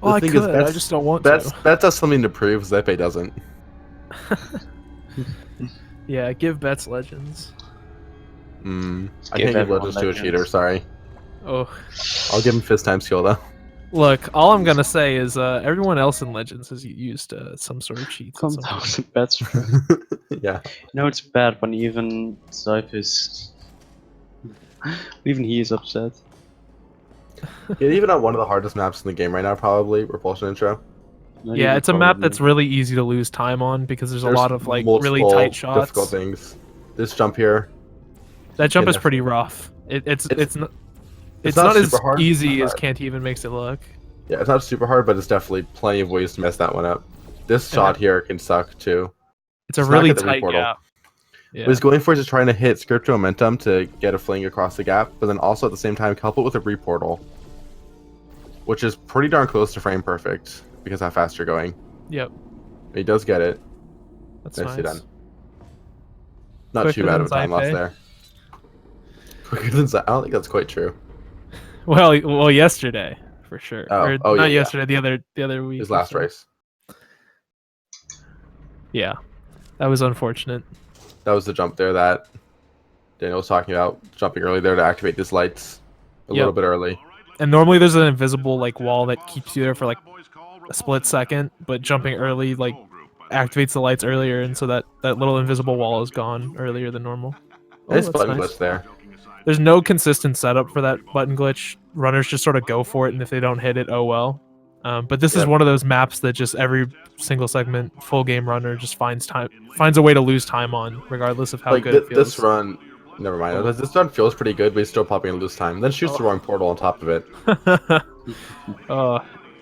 Well, I thing could. is, I just don't want Bets to. Bets has something to prove. Zepe doesn't. Yeah, give Bets Legends. I Give can't give everyone Legends to a Legends. cheater. Sorry. Oh, I'll give him fist time skill though. look. All I'm gonna say is everyone else in Legends has used some sort of cheats. at Come some down point. to bets. Yeah. No, it's bad when even Zype is. Even he is upset. Yeah, even on one of the hardest maps in the game right now, probably Repulsion Intro. Not Yeah, even it's a map probably. that's really easy to lose time on because there's a lot of like really multiple tight shots. difficult things. This jump here. That jump Yeah, is pretty rough. It's not. It's not not as super hard, easy but as hard. Can't Even makes it look. Yeah, it's not super hard, but it's definitely plenty of ways to mess that one up. This shot here can suck too. It's a Smack really at the tight reportal. gap. Yeah. What he's going for is just trying to hit script momentum to get a fling across the gap, but then also at the same time couple it with a reportal, which is pretty darn close to frame perfect because how fast you're going. Yep. He does get it. That's Nicely nice. done. Not Quicker too bad than of a time loss Zype. there. Quicker than I don't think that's quite true. Well, yesterday for sure. Oh, Or oh, not yeah. yesterday. The other week. His or last so. race. Yeah, that was unfortunate. That was the jump there that Daniel was talking about, jumping early there to activate these lights a little bit early. And normally there's an invisible like wall that keeps you there for like a split second, but jumping early like activates the lights earlier, and so that little invisible wall is gone earlier than normal. Oh, Nice that's button nice. glitch there. There's no consistent setup for that button glitch. Runners just sort of go for it, and if they don't hit it, oh well. But this is Yep. one of those maps that just every single segment, full game runner just finds a way to lose time on, regardless of how Like good it feels. this run, never mind. This run feels pretty good, but he's still probably gonna lose time. Then shoots the wrong portal on top of it.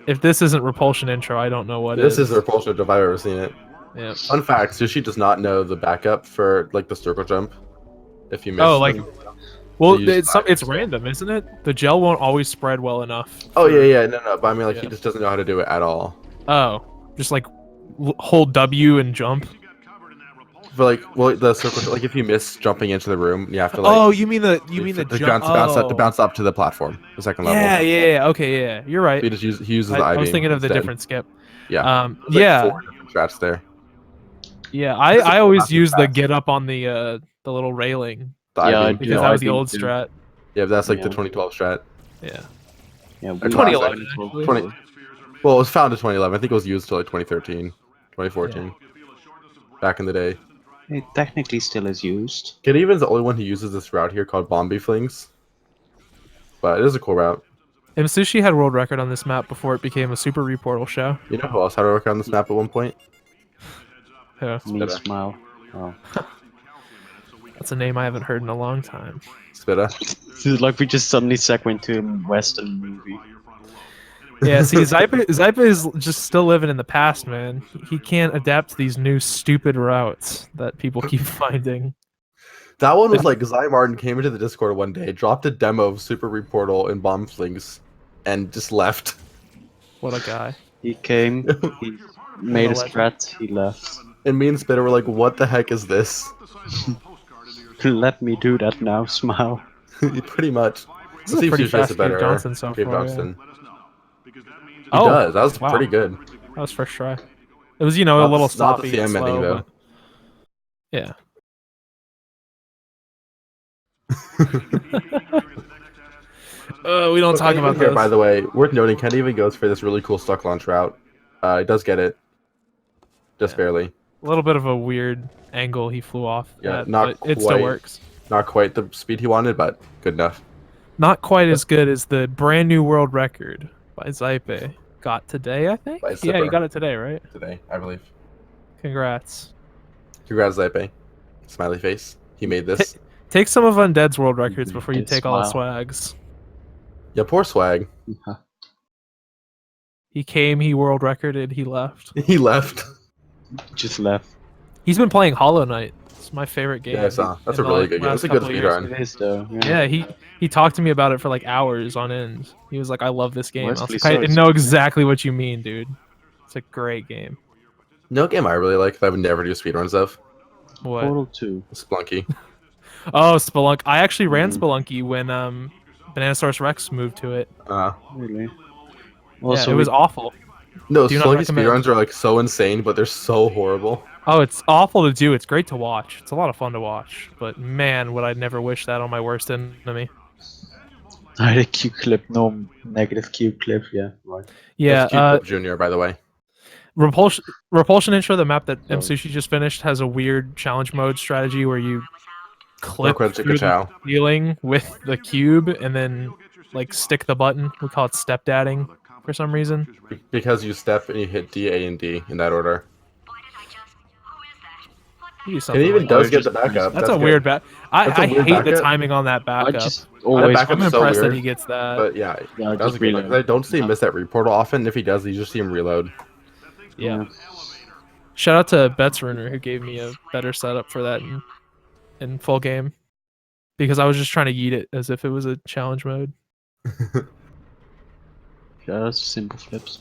If this isn't Repulsion intro, I don't know what This is. is a repulsion if I've ever seen it. Yeah. Fun fact: Sushi does not know the backup for like the circle jump. If you miss. Oh, like- Well, They use it's fire, so- random, isn't it? The gel won't always spread well enough. Oh for- yeah, no. But I mean, like he Yeah. just doesn't know how to do it at all. Oh, just like hold W and jump. But like, well, the circle, like if you miss jumping into the room, you have to like. Oh, you mean the to jump? bounce up to the platform, the second level. Yeah. Okay, yeah. You're right. He uses the I I-beam was thinking of the instead. different skip. Yeah. There's, like, Yeah. 4 different strats there. Yeah. This is I always classic use the strat. get up on the little railing The Yeah, I I-beam. do. because that was the I-beam old too. strat. Yeah, that's like the Yeah. 2012 strat. Yeah. Yeah, Or 2011 actually. 20. Well, it was found in 2011. I think it was used till like 2013, 2014. Back in the day. It technically still is used. Kid Even's the only one who uses this route here called Bombi Flings. But it is a cool route. Msushi had world record on this map before it became a super reportal show. You know who else had a record on this map at one point? Yeah, Me Spitta. smile. Oh. that's a name I haven't heard in a long time. Spitta. This is like we just suddenly segue into a Western movie. Yeah, see, Zypa is just still living in the past, man. He can't adapt to these new stupid routes that people keep finding. That one was like Zai Martin came into the Discord one day, dropped a demo of Super Reportal and Bomb Flings, and just left. What a guy. He came, he made a legend. strat, he left. And me and Spitter were like, what the heck is this? Let me do that now, smile. Pretty much. This is a pretty fast Gabe Johnson so Gabe far, yeah. Johnston. He Oh, does. That was wow. pretty good. That was first try. It was, a little Not the stoppy CM and slow, ending, though. but... Yeah. We don't talk about here, this. by the way. Worth noting, Ken even goes for this really cool stuck launch route. He does get it. Just barely. A little bit of a weird angle he flew off Yeah, at, not but it still quite. works. Not quite the speed he wanted, but good enough. Not quite as good as the brand new world record by Zaipe got today, I think. By Yeah, Zipper. you got it today, right? Today, I believe. Congrats. Congrats, Zaipe. Smiley face. He made this. Take some of Undead's world records before you Did take all the smile. swags. Yeah, poor swag. He came, he world recorded, he left. He left. Just left. He's been playing Hollow Knight. It's my favorite game. Yeah, I saw. That's in a the really good game. last That's a good couple of years. speedrun. It is though. Yeah, he talked to me about it for like hours on end. He was like, "I love this game." I was Rightfully like, so, "I it's know good. exactly what you mean, dude. It's a great game." No game I really like that I would never do speedruns of. What? Portal 2. Splunky. Oh, Spelunk. I actually ran Mhm. Spelunky when Bananasaurus Rex moved to it. Really? Yeah, Also, it was awful. No, Do not Splunky recommend. speedruns are like so insane, but they're so horrible. Oh, it's awful to do. It's great to watch. It's a lot of fun to watch. But man, would I never wish that on my worst enemy. I had a Q clip, no negative Q clip, yeah. Right. Yeah, That's Cute Clip Junior, by the way. Repulsion Intro, the map that Oh. Msushi just finished, has a weird challenge mode strategy where you clip Request through the Chow. ceiling with the cube and then like stick the button. We call it step dadding for some reason. Because you step and you hit D, A, and D in that order. You do And something it even like does that. get the backup. That's a good. weird back. That's a I weird hate the backup. timing on that I backup. just always. backup's I'm so impressed that weird, he gets that. But yeah, Yeah, that was just a good one. 'Cause I reload. don't see him Yeah. miss that reportal often. If he does, you just see him reload. Yeah. Shout out to Betsruner who gave me a better setup for that in full game. Because I was just trying to yeet it as if it was a challenge mode. Yeah, that's simple flips.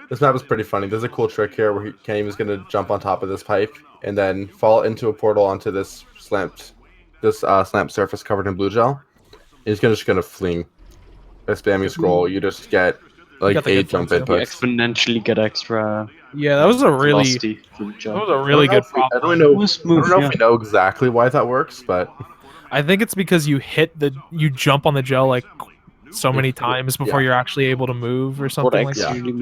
This map is pretty funny. There's a cool trick here where Kenny is going to jump on top of this pipe and then fall into a portal onto this slamped surface covered in blue gel. And he's just gonna fling. By spamming scroll, you just get like got the 8 good jump fling, too. You inputs. exponentially get extra Yeah, that was a really velocity from the that jump. was a really good I prop. don't know. It was I smooth, don't know yeah. if we know exactly why that works, but I think it's because you jump on the gel like so many times before Yeah. you're actually able to move or What something like that. actually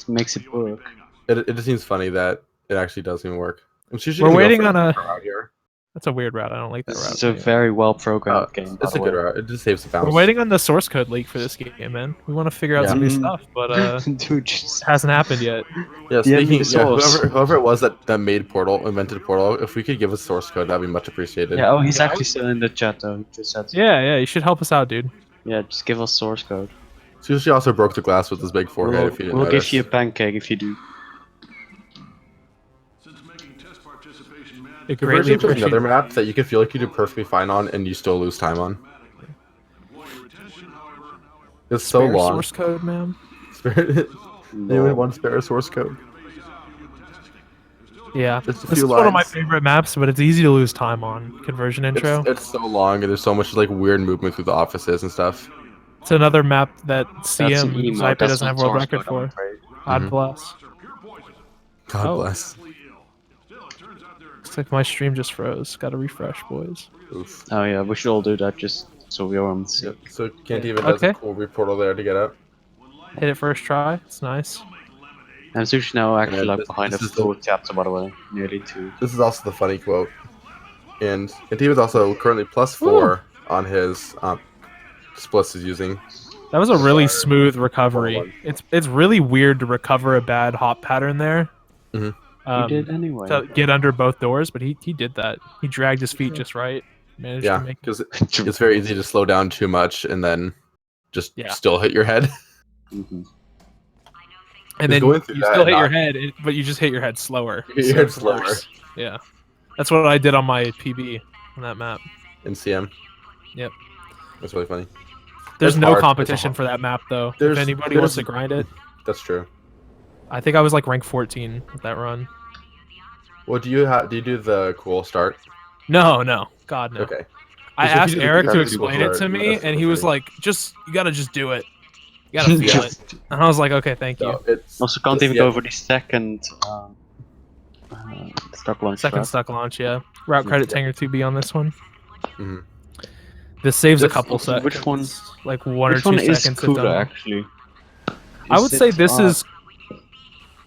makes it work. it just seems funny that it actually doesn't even work. I'm usually We're gonna go waiting for on a- out here. That's a weird route. I don't like that This route. is a very well programmed game. by It's a the good way. route. It just saves the bounce. We're waiting on the source code leak for this game, man. We want to figure out Yeah. some new Mhm. stuff, but Dude, just it hasn't happened yet. Yeah, The enemy speaking, yeah, source. whoever it was that made Portal, invented Portal, if we could give us source code, that'd be much appreciated. yeah. Oh, he's Yeah, I actually was- still in the chat though. He just said, Yeah, you should help us out, dude. yeah, just give us source code. Sushi also broke the glass with his big forehead. If you didn't We'll notice. give you a pancake if you do. It greatly Conversion to appreciate. another map that you can feel like you do perfectly fine on, and you still lose time on. It's so Spare long. source code, man. Anyone want spare source code? Yeah, Just a this few is one of my lines. favorite maps, but it's easy to lose time on. Conversion intro. It's so long, and there's so much like weird movement through the offices and stuff. It's another map that That's an CM emote, Zyper that's doesn't not have world source record code, I'm for. afraid. God Mhm. bless. God Oh. bless. Looks like my stream just froze. Got to refresh, boys. Oof. Oh yeah, we should all do that just so we are on the same. Yep. So can't even does a Okay. cool reportal there to get up. Hit it first try. It's nice. And Sushi now actually Yeah, like this- behind a this is the- full chapter, by the way, nearly 2. This is also the funny quote. And he was also currently +4 on his splits he's using. That was a really Sorry. smooth recovery. 4-1. It's really weird to recover a bad hop pattern there. Mhm. You did anyway. To get under both doors, but he did that. He dragged his feet just right. Managed Yeah, to make it. because it's very easy to slow down too much and then just Yeah. still hit your head. Mhm. And Just then going you through that still and hit your not- head, but you just hit your head slower. You hit your so head it's slower. worse. Yeah, that's what I did on my PB on that map. In CM. Yep. That's really funny. There's It's no hard. It's competition hard. for that map though. There's- if anybody wants to there's- grind it, That's true. I think I was like rank 14 with that run. Well, do you do the cool start? No, God no. Okay. I Because if you asked do the Eric to cool explain it start, to you me, gotta and he was say- like, you gotta just do it. You gotta feel it." And I was like, "Okay, thank you." No, it's Also, can't just- even yeah. go over the second stock launch. Second trap. stuck launch, yeah. Route credit Yeah. Tanger 2B on this one. Mhm. This saves a This- couple seconds. which one- Like one Which or two one is seconds. if cooler, done. actually? I would say this is.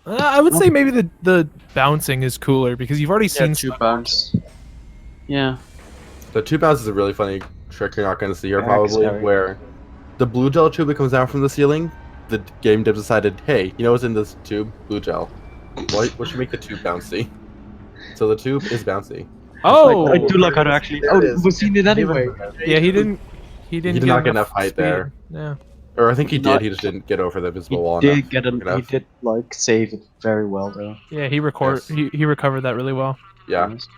I would say maybe the bouncing is cooler because you've already seen two stuff. bounce. Yeah. The tube bounce is a really funny trick you're not going to see here Yeah, probably, scary. where the blue gel tube that comes down from the ceiling, the game dev decided, hey, you know what's in this tube? Blue gel. What should make the tube bouncy? So the tube is bouncy. Oh, I do like how to actually. There Oh, it is. was he it anyway? yeah, he didn't. He didn't did get not get enough height speed. there. Yeah. Or I think he He not- did, he just didn't get over the He visible wall did enough. get He enough. did like save it very well though. Yeah, Yes. he recovered that really well. Yeah. Nice.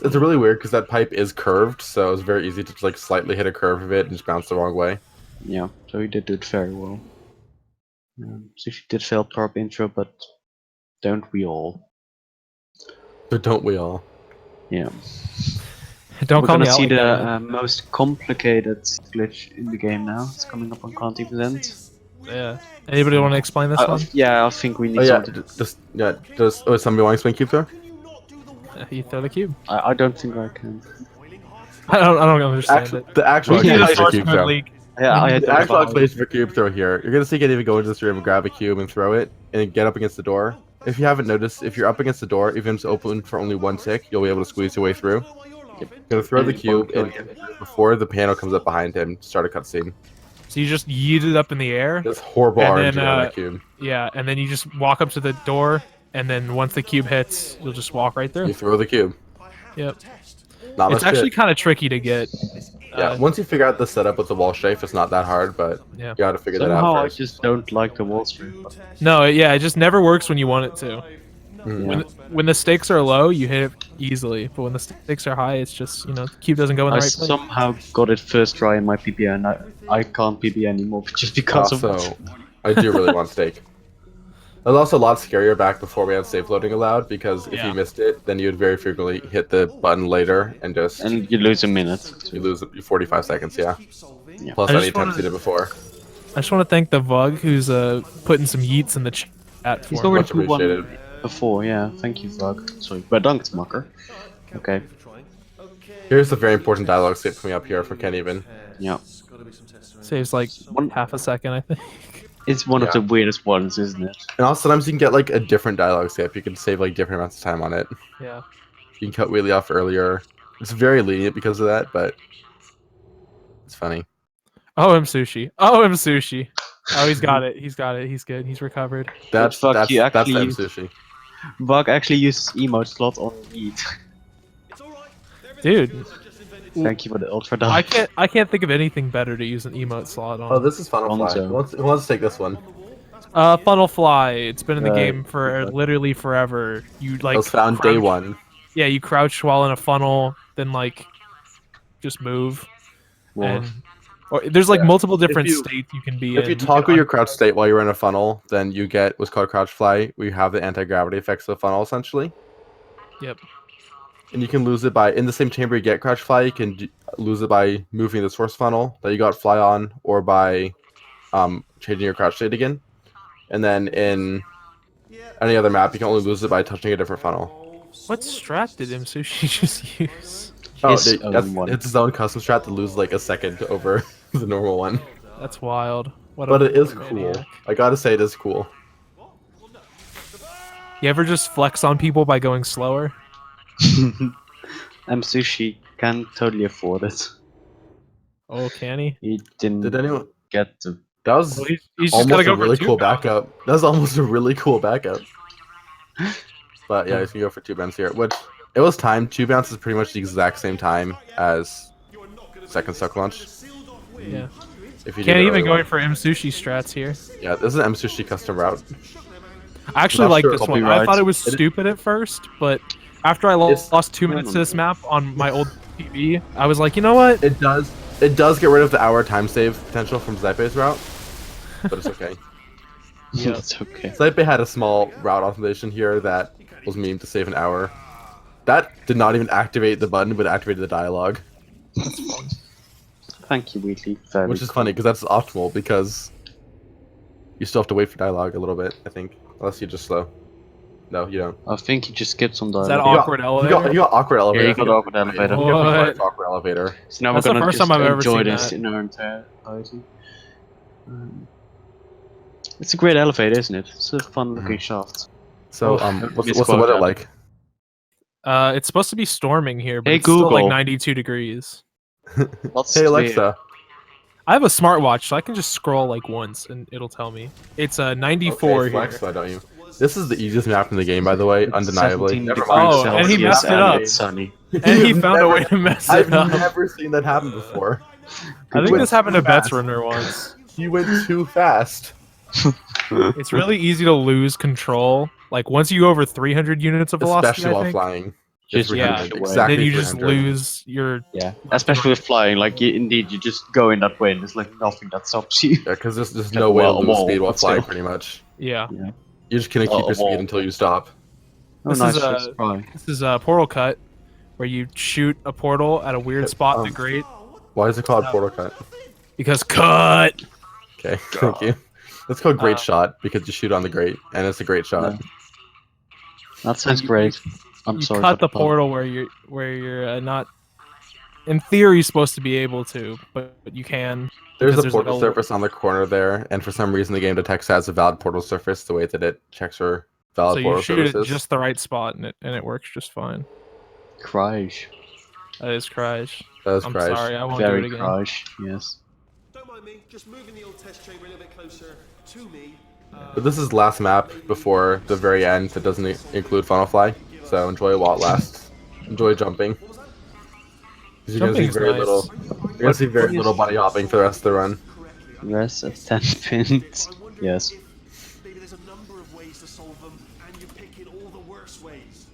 It's really weird because that pipe is curved, so it's very easy to just, like slightly hit a curve of it and just bounce the wrong way. Yeah, so he did do it very well. So she did fail prop intro, but don't we all? But don't we all? Yeah. Don't We're call gonna me out see like the that, man. most complicated glitch in the game now. It's coming up on Can't Event. Yeah. Anybody want to explain this one? Yeah, I think we need Oh yeah, something. does somebody want to explain cube throw? You throw the cube. I don't think I can. I don't understand Actually, it. the actual We need a explanation for source cube code throw. leak. Yeah, I had The to actual explanation for cube throw here. You're gonna see Get even go into this room and grab a cube and throw it and get up against the door. If you haven't noticed, if you're up against the door, even if it's open for only one tick, you'll be able to squeeze your way through. You're gonna throw the cube and before the panel comes up behind him, start a cutscene. So you just yeet it up in the air. There's horrible And RNG then, on that cube. Yeah, and then you just walk up to the door, and then once the cube hits, you'll just walk right You through. throw the cube. Yep. Not It's much actually shit. kind of tricky to get. Yeah, once you figure out the setup with the wall strafe, it's not that hard, but Yeah. you gotta figure that Somehow out I first. just don't like the wall street. No, yeah, it just never works when you want it to. Mhm. When the stakes are low, you hit it easily, but when the stakes are high, it's just the cube doesn't go in the I right place. somehow got it first try in my PB and I can't PB anymore just because of Also, I do really want steak. It was also a lot scarier back before we had safe loading allowed, because if Yeah. you missed it, then you would very frequently hit the button later and just and you lose a minute. you lose 45 seconds, yeah. Yeah. Plus I any just times wanna- you did before. I just want to thank the Vug who's putting some yeets in the chat for He's me. already Much put one appreciated. before, yeah. Thank you, Vlog. Sorry, bedankt, makker. Okay, Here's a very important dialogue skip coming up here for Ken even. yeah. Saves like half a second, I think. It's one of Yeah. the weirdest ones, isn't it? And also sometimes you can get like a different dialogue skip. You can save like different amounts of time on it. Yeah. You can cut Wheelie off earlier. It's very lenient because of that, but it's funny. Oh, Msushi. Oh, Msushi. Oh, he's got it. He's got it. He's good. He's recovered. That's fuck, that's you that's actually M used- Sushi. Vlog actually uses emote slot on Meat. Dude, Thank you for the ultra I dive. can't think of anything better to use an emote slot on. Oh, this is Funnel Fly. Bonzo. Who wants to take this one? Funnel Fly. It's been in the Right. game for literally forever. You It like was found day crouch- one. Yeah, you crouch while in a funnel, then like just move. And or there's like Yeah. multiple different you- states you can be in. If you can toggle your un- crouch state while you're in a funnel, then you get what's called crouch fly, where you have the anti-gravity effects of the funnel, essentially. Yep. And you can lose it by, in the same chamber you get crouch fly, you can lose it by moving the source funnel that you got fly on, or by changing your crouch state again. And then in any other map, you can only lose it by touching a different funnel. What strat did Msushi just use? Oh, His dude, own one. it's his own custom strat to lose like a second over the normal one. That's wild. What But a it is what a cool. maniac. I gotta say, it is cool. You ever just flex on people by going slower? Msushi can totally afford it. Oh, can he? He didn't Did anyone? get the. That was Well, he's just gotta almost go a for really two cool bounds. backup. That was almost a really cool backup. But yeah, you can go for 2 bounce here, which it was timed. 2 bounce is pretty much the exact same time as second suck launch. Yeah. If you Can't did it even early going on. for Msushi strats here. Yeah, this is an M-Sushi custom route. I actually Not like sure this if I'll one. be I right. thought it was It- stupid at first, but after I It's- lost 2 minutes to this map on my old PB, I was like, you know what? It does get rid of the hour time save potential from Zaipe's route, but it's okay. Yeah. It's okay. Zaipe had a small route optimization here that was memed to save an hour. That did not even activate the button, but activated the dialogue. Thank you, Wheatley. Very Which is cool. funny because that's optimal because you still have to wait for dialogue a little bit, I think, unless you just slow. No, you don't. I think he just skipped some Is dialogue. that You got- awkward You elevator? got awkward elevator. Yeah, you got awkward elevator. You got What? awkward elevator. So now That's we're the gonna first just time I've ever enjoy seen this that. in our entirety. It's a great elevator, isn't it? It's a fun looking shaft. So, Oh, what's the misquote weather that. like? It's supposed to be storming here, but Hey, it's still like Google. 92 degrees. What's Hey clear? Alexa. I have a smartwatch, so I can just scroll like once and it'll tell me. It's 94 Okay, here. Alexa, don't you? This is the easiest map in the game, by the way, It's undeniably. 17 Never degrees mind. Oh, and he Celsius messed it and up. it's sunny. And he You've found a never- way to mess I've it up. never seen that happen before. I think went this happened too to Bet's fast. runner once. He went too fast. It's really easy to lose control. Like once you go over 300 units of velocity, Especially I while think, flying. Just 300, push away. exactly then you just 300. lose your. Yeah, especially with flying, like you just go in that way and there's like nothing that stops you. Yeah, because there's Except no way to a lose wall, speed while but flying, still. pretty much. Yeah. Yeah. You're just gonna Oh, keep a your speed wall. until you stop. Oh, This nice is first a try. this is a portal cut, where you shoot a portal at a weird spot in the grate. Why is it called portal cut? Because cut. Okay, thank you. It's called great Uh, shot because you shoot on the grate, and it's a great shot. Yeah. That sounds you- great. I'm You sorry. cut for the pun. portal where you're not, in theory, supposed to be able to, but you can. There's because a portal like surface on the corner there, and for some reason the game detects as a valid portal surface the way that it checks for valid So you portal shoot surfaces. it just the right spot, and it works just fine. Crash. That is crash. That was I'm crash. sorry, I won't do Very it again. crash. Yes. Don't mind me, just moving the old test chamber a little bit closer to me. But this is last map before the very end that doesn't include funnel fly, so enjoy it while it lasts. Enjoy jumping. 'Cause you're gonna see Jumping's very nice. little. You're gonna see very little body hopping for the rest of the run. Rest of 10 pins. Yes. Maybe there's a number of ways to solve them, and you're picking all the worst ways.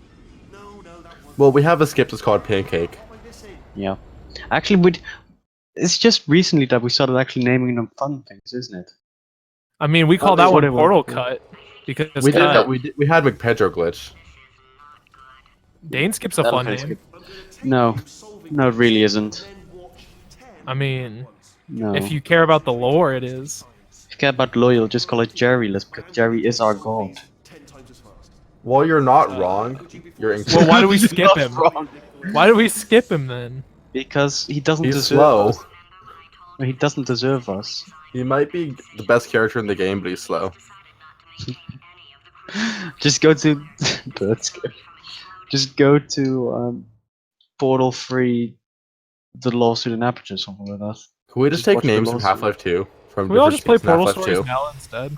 No, that one. Well, we have a skip that's called pancake. What am I missing? Yeah. Actually, it's just recently that we started actually naming them fun things, isn't it? I mean, we call That that is one what it was. portal cut because We did cut. that. We had McPedro glitch. Dane skips a fun name. No. No, it really isn't. Then watch 10. I mean, No. if you care about the lore, it is. If you care about loyal, just call it Jerry-less because Jerry is our god. 10 times as fast. While you're not wrong, you're Well, incorrect. why do we skip Not him? wrong. Why do we skip him then? Because he doesn't He's deserve slow. us. No, he doesn't deserve us. He might be the best character in the game, but he's slow. Just go to just go to Portal 3 the lawsuit in Aperture, something like that. Can we just Just take watch the names from lawsuit. Half-Life 2? From Can we all different just play skins in Portal Half-Life Stories 2? now instead?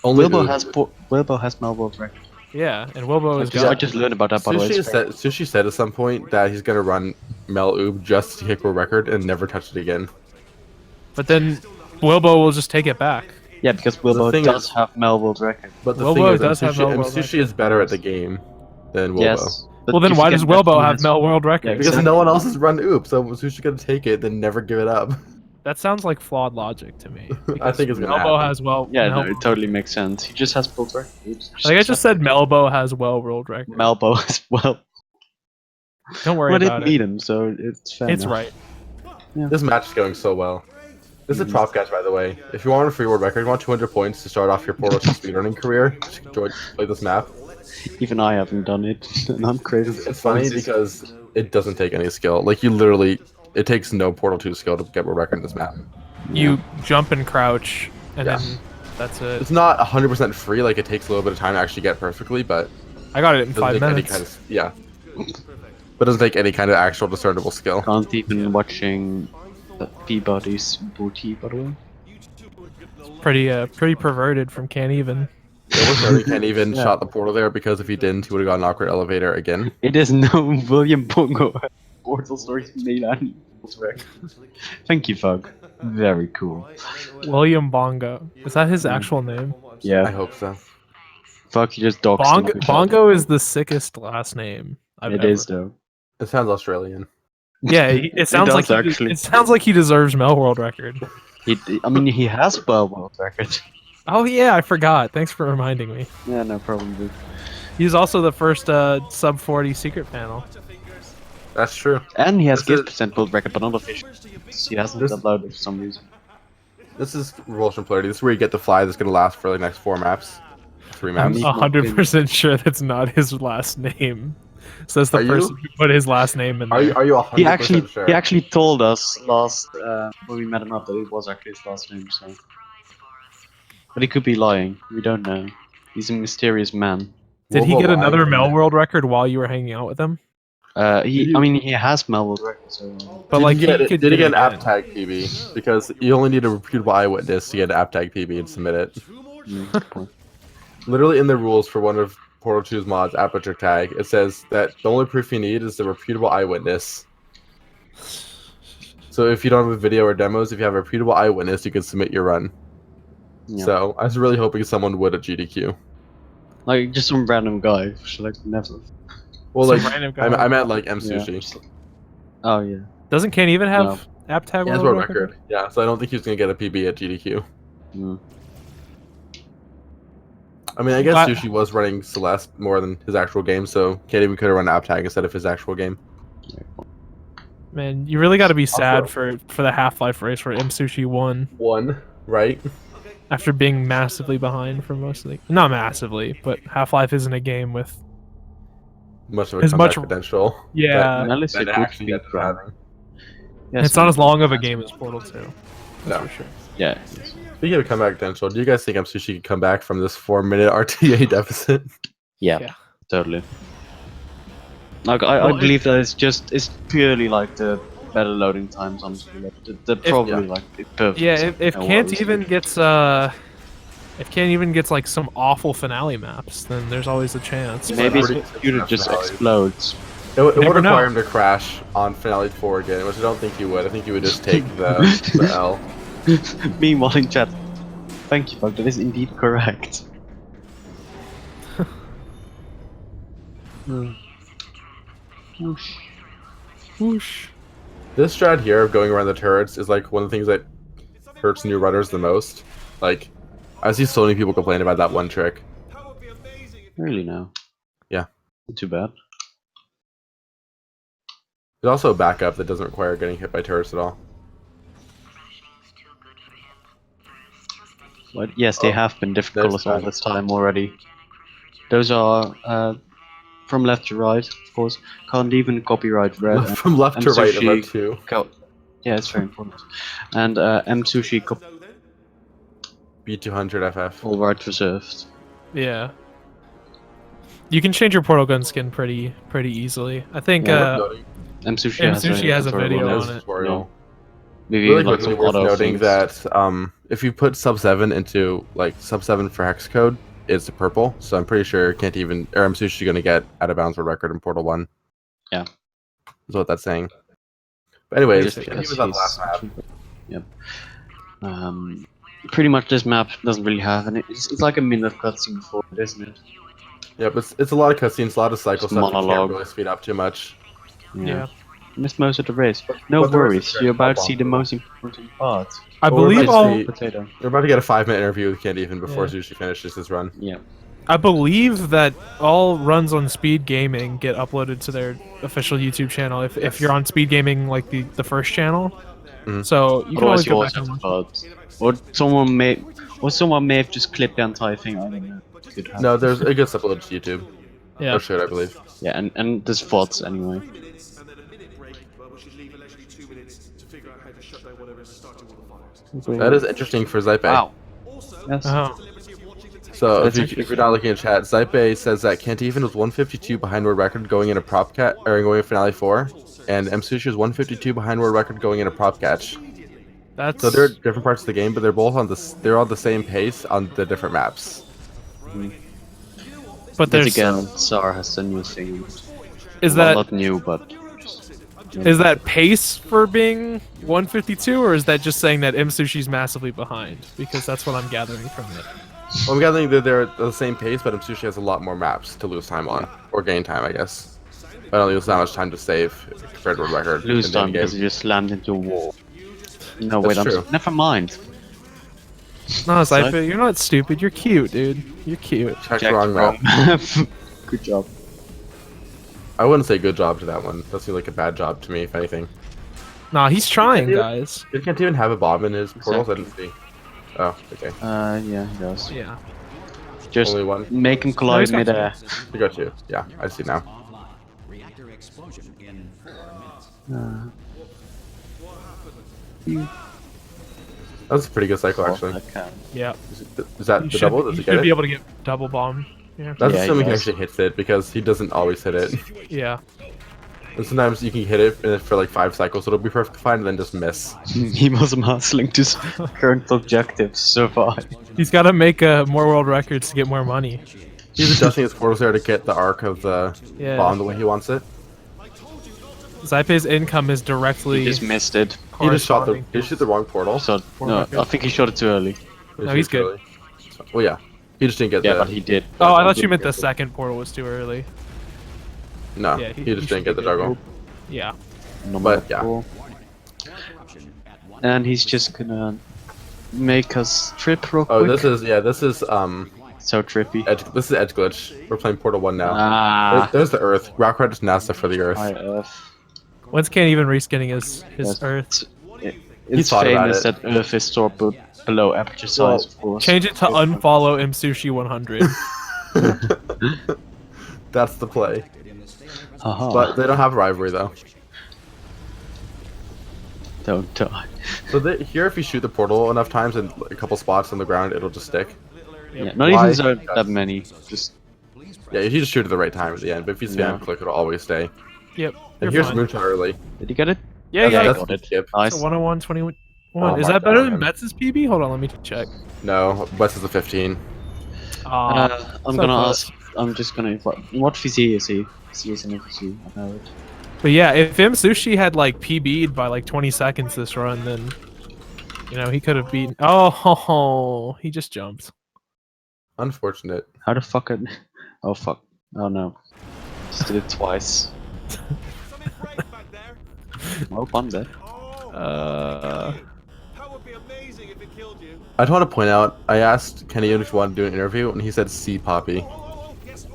Only Wilbo Oob. has Melbourne record. Yeah, and Wilbo is I just learned about that by the way. Sushi said at some point that he's gonna run Mel Oob just to kick a record and never touch it again. But then Wilbo will just take it back. Yeah, because Wilbo thing does is- have Melbourne's record. But the Wilbo thing is, does have Mel World Sushi is better at the game than Wilbo. Yes. but Well, then you why forget does that Wilbo he have has- Mel World Record? Yeah, Because exactly. no one else has run Oob, so Sushi's gonna take it, then never give it up. That sounds like flawed logic to me. I think it's gonna Melbo happen. has well. Yeah, Mel- no, it totally makes sense. He just has world records. I think I just said Melbo has well world record. Melbo as well. Don't worry I about didn't it. meet him, so it's fair It's enough. right. This match is going so well. This is a top catch, by the way. If you want a free world record, you want 200 points to start off your Portal 2 speedrunning career, just play this map. Even I haven't done it, and I'm crazy. It's funny because it doesn't take any skill. Like, you literally, it takes no Portal 2 skill to get world record in this map. You jump and crouch, and Yeah. then that's it. It's not 100% free, like, it takes a little bit of time to actually get perfectly, but I got it in it doesn't 5 take any minutes. kind of, yeah. But it doesn't take any kind of actual discernible skill. Can't even watching Peabody's booty, by the way. Pretty perverted from Can't Even. It was really can't even Yeah. shot the portal there because if he didn't, he would have got an awkward elevator again. It is no William Bongo. Portal Stories made animals record. Thank you, Fug. Very cool. William Bongo. Is that his actual name? I Yeah, hope so. fuck, you just doxed Bongo, him. Bongo is the sickest last name I've It ever. is though. It sounds Australian. Yeah, it sounds like does, actually. it sounds like he deserves Mel World Record. I mean, he has world record. Oh yeah, I forgot. Thanks for reminding me. Yeah, no problem, dude. He's also the first sub 40 secret panel. That's true. And he has This is- 8% world record, but not official. He hasn't This- uploaded it for some reason. This is Revulsion Polarity. This is where you get the fly that's going to last for the next 4 maps. 3 I'm maps. 100% sure that's not his last name. Says the Are you? person who put his last name in Are there. you 100% sure? He actually told us last when we met him up that it was actually his last name. So, but he could be lying. We don't know. He's a mysterious man. Did he World get War another I, Mel World record while you were hanging out with him? I mean, he has Melville records, so But Did like he get, he could did he get get it an again. app tag PB? Because you only need a reputable eyewitness to get an app tag PB and submit it. good point. Literally in the rules for one of Portal 2's mods, Aperture Tag, it says that the only proof you need is the reputable eyewitness. So if you don't have a video or demos, if you have a reputable eyewitness, you can submit your run. Yeah. So I was really hoping someone would at GDQ. Like just some random guy, like never. Well, Some like random guy. I meant like Yeah. Msushi. just- Oh yeah. Doesn't Kane even have No. app tag He has world world record? record. Yeah, so I don't think he's gonna get a PB at GDQ. Mm. I mean, I guess But- Sushi was running Celeste more than his actual game, so Kate even could have run app tag instead of his actual game. Man, you really got to be sad Also- for the Half-Life race where Msushi won One, right? after being massively behind for most of the not massively, but Half-Life isn't a game with Much of a As comeback much- potential. yeah. Mel is a that good actually speed ended up runner. having. Yeah, It's so- not as long of a game as Portal 2. That's No. for sure. Yeah. Speaking of comeback potential, do you guys think Msushi could come back from this 4-minute RTA deficit? Yeah. Yeah. Totally. Like I Well, believe that it's purely like the better loading times, honestly. Like, they're probably like perfect. Yeah, if No Kant worries. even gets like some awful finale maps, then there's always a chance. Maybe his Pretty computer just finales. explodes. It would Never know. require him to crash on Finale 4 again, which I don't think he would. I think he would just take the L. Meanwhile in chat, thank you, Bug. That is indeed correct. Whoosh. Whoosh. This strat here of going around the turrets is like one of the things that hurts new runners the most. Like, I see so many people complain about that one trick. Really now? Yeah. Not too bad. There's also a backup that doesn't require getting hit by turrets at all. But yes, they Oh, have been difficult that's as well fine. this time already. Those are from left to right, of course. Can't even copyright red. From left to right Msushi about 2. Yeah, it's very important. And Msushi B200 FF. all right reserved. Yeah. You can change your portal gun skin pretty easily. I think Yeah, Noting- Msushi Msushi has a tutorial video there. on it. tutorial. Maybe Really like quickly some worth auto noting things. that if you put sub 7 into like sub 7 for hex code, it's purple. So I'm pretty sure can't even or I'm Sushi gonna get out of bounds world record in Portal 1. Yeah. Is what that's saying. But anyways, Just he because was on the he's- last map. Yep. Pretty much this map doesn't really have any. It's like a minute cutscene before it, isn't it? Yeah, but it's a lot of cutscenes, a lot of cycle Just stuff. You can't monologue. really speed up too much. Yeah. Missed most of the race. No but the rest worries, is you're very about to see the popular. most important part. I Well, we're believe about all to see- Potato. We're about to get a 5-minute interview with Candy even before Yeah. Sushi finishes his run. Yeah. I believe that all runs on Speed Gaming get uploaded to their official YouTube channel if you're on Speed Gaming like the first channel. Mhm. So you can Otherwise, always you go always back have and to watch. pause. Or someone may have just clipped the entire thing. I don't know. Could happen. No, it gets uploaded to YouTube. Yeah. Or should, I believe. Yeah, and there's VODs anyway. minutes and then a minute break, which should leave allegedly 2 minutes to figure out how to shut down whatever's starting all the fires. That is interesting for Zype. Wow. Also, Yes. Oh. the liberty of watching the tape. So That's if you're not looking at chat, Zype says that Kantiven was 152 behind world record going into prop cat or going into finale 4, and Msushi was 152 behind world record going into prop catch. That's So they're different parts of the game, but they're both on they're on the same pace on the different maps. but But there's again, SAR has a new thing. is Well, that not new, but is that pace for being 152 or is that just saying that Msushi's massively behind? Because that's what I'm gathering from it. Well, I'm gathering that they're at the same pace, but Msushi has a lot more maps to lose time on, or gain time, I guess. I don't lose that much time to save compared to world record. lose in the time game. because you just slammed into a wall. No, That's wait, true. never mind. No, Sorry? Zypha, you're not stupid. You're cute, dude. You're cute. Check Jacked wrong map. Good job. I wouldn't say good job to that one. That seems like a bad job to me, if anything. Nah, he's trying, Yeah. guys. It can't even have a bomb in his portals. I didn't see. Oh, okay. Yeah, he does. Yeah. Just Only one. make him collide he's got midair. I got you. Yeah, I see now. Reactor explosion in 4 minutes. That's a pretty good cycle, actually. That can. Yeah. Is that You the double? Does you he get should be it? able to get double bomb. Yeah. That's Yeah, assuming he yes. actually hits it because he doesn't always hit it. Yeah. And sometimes you can hit it for like 5 cycles, it'll be perfectly fine, and then just miss. He was muscling to current objectives so far. He's got to make more world records to get more money. He's adjusting his portals there to get the arc of the Yeah. bomb the way he wants it. Zaipe's income is directly He just missed it. He just shot the. corresponding Did you to- shoot the wrong portal? So no, I think he shot it too early. No, he's good. Well, yeah. He just didn't get Yeah, the. but he did. Oh, I thought you meant the second portal was too early. No, Yeah, he he just should didn't get the be good. juggle. Yeah. But, yeah. And he's just gonna make us trip real Oh, quick. this is So trippy. this is edge glitch. We're playing Portal 1 now. Ah, There's the Earth. Rock credits NASA for the Earth. high Earth. Wentz can't even reskinning his Yes. Earth. It's thought about famous it. that Earth is stored below aperture size, of course. Change it to unfollow Msushi 100. That's the play. Haha. But they don't have rivalry though. Don't die. So here, if you shoot the portal enough times in a couple spots on the ground, it'll just stick. Yeah, not Why? even so that many. Just Yeah, if you just shoot at the right time at the end, but if you spam Yeah. click, it'll always stay. Yep. And you're here's fine. Moonshot early. did you get it? Yeah, yeah. that's got the it. skip. Nice. So 101, 21. Oh Is my that better God. than Betts' PB? Hold on, let me check. No, West is a 15. I'm so gonna close. ask. I'm just gonna. What VC is he? He is an VC. I know it. But yeah, if Msushi had like PB'd by like 20 seconds this run, then he could have beaten. Oh, he just jumped. Unfortunate. How the fuck? Oh fuck. Oh no. Just did it twice. Well done there. That would be amazing if it killed you. I just want to point out, I asked Kenny if he wanted to do an interview, and he said "C Poppy," Yes,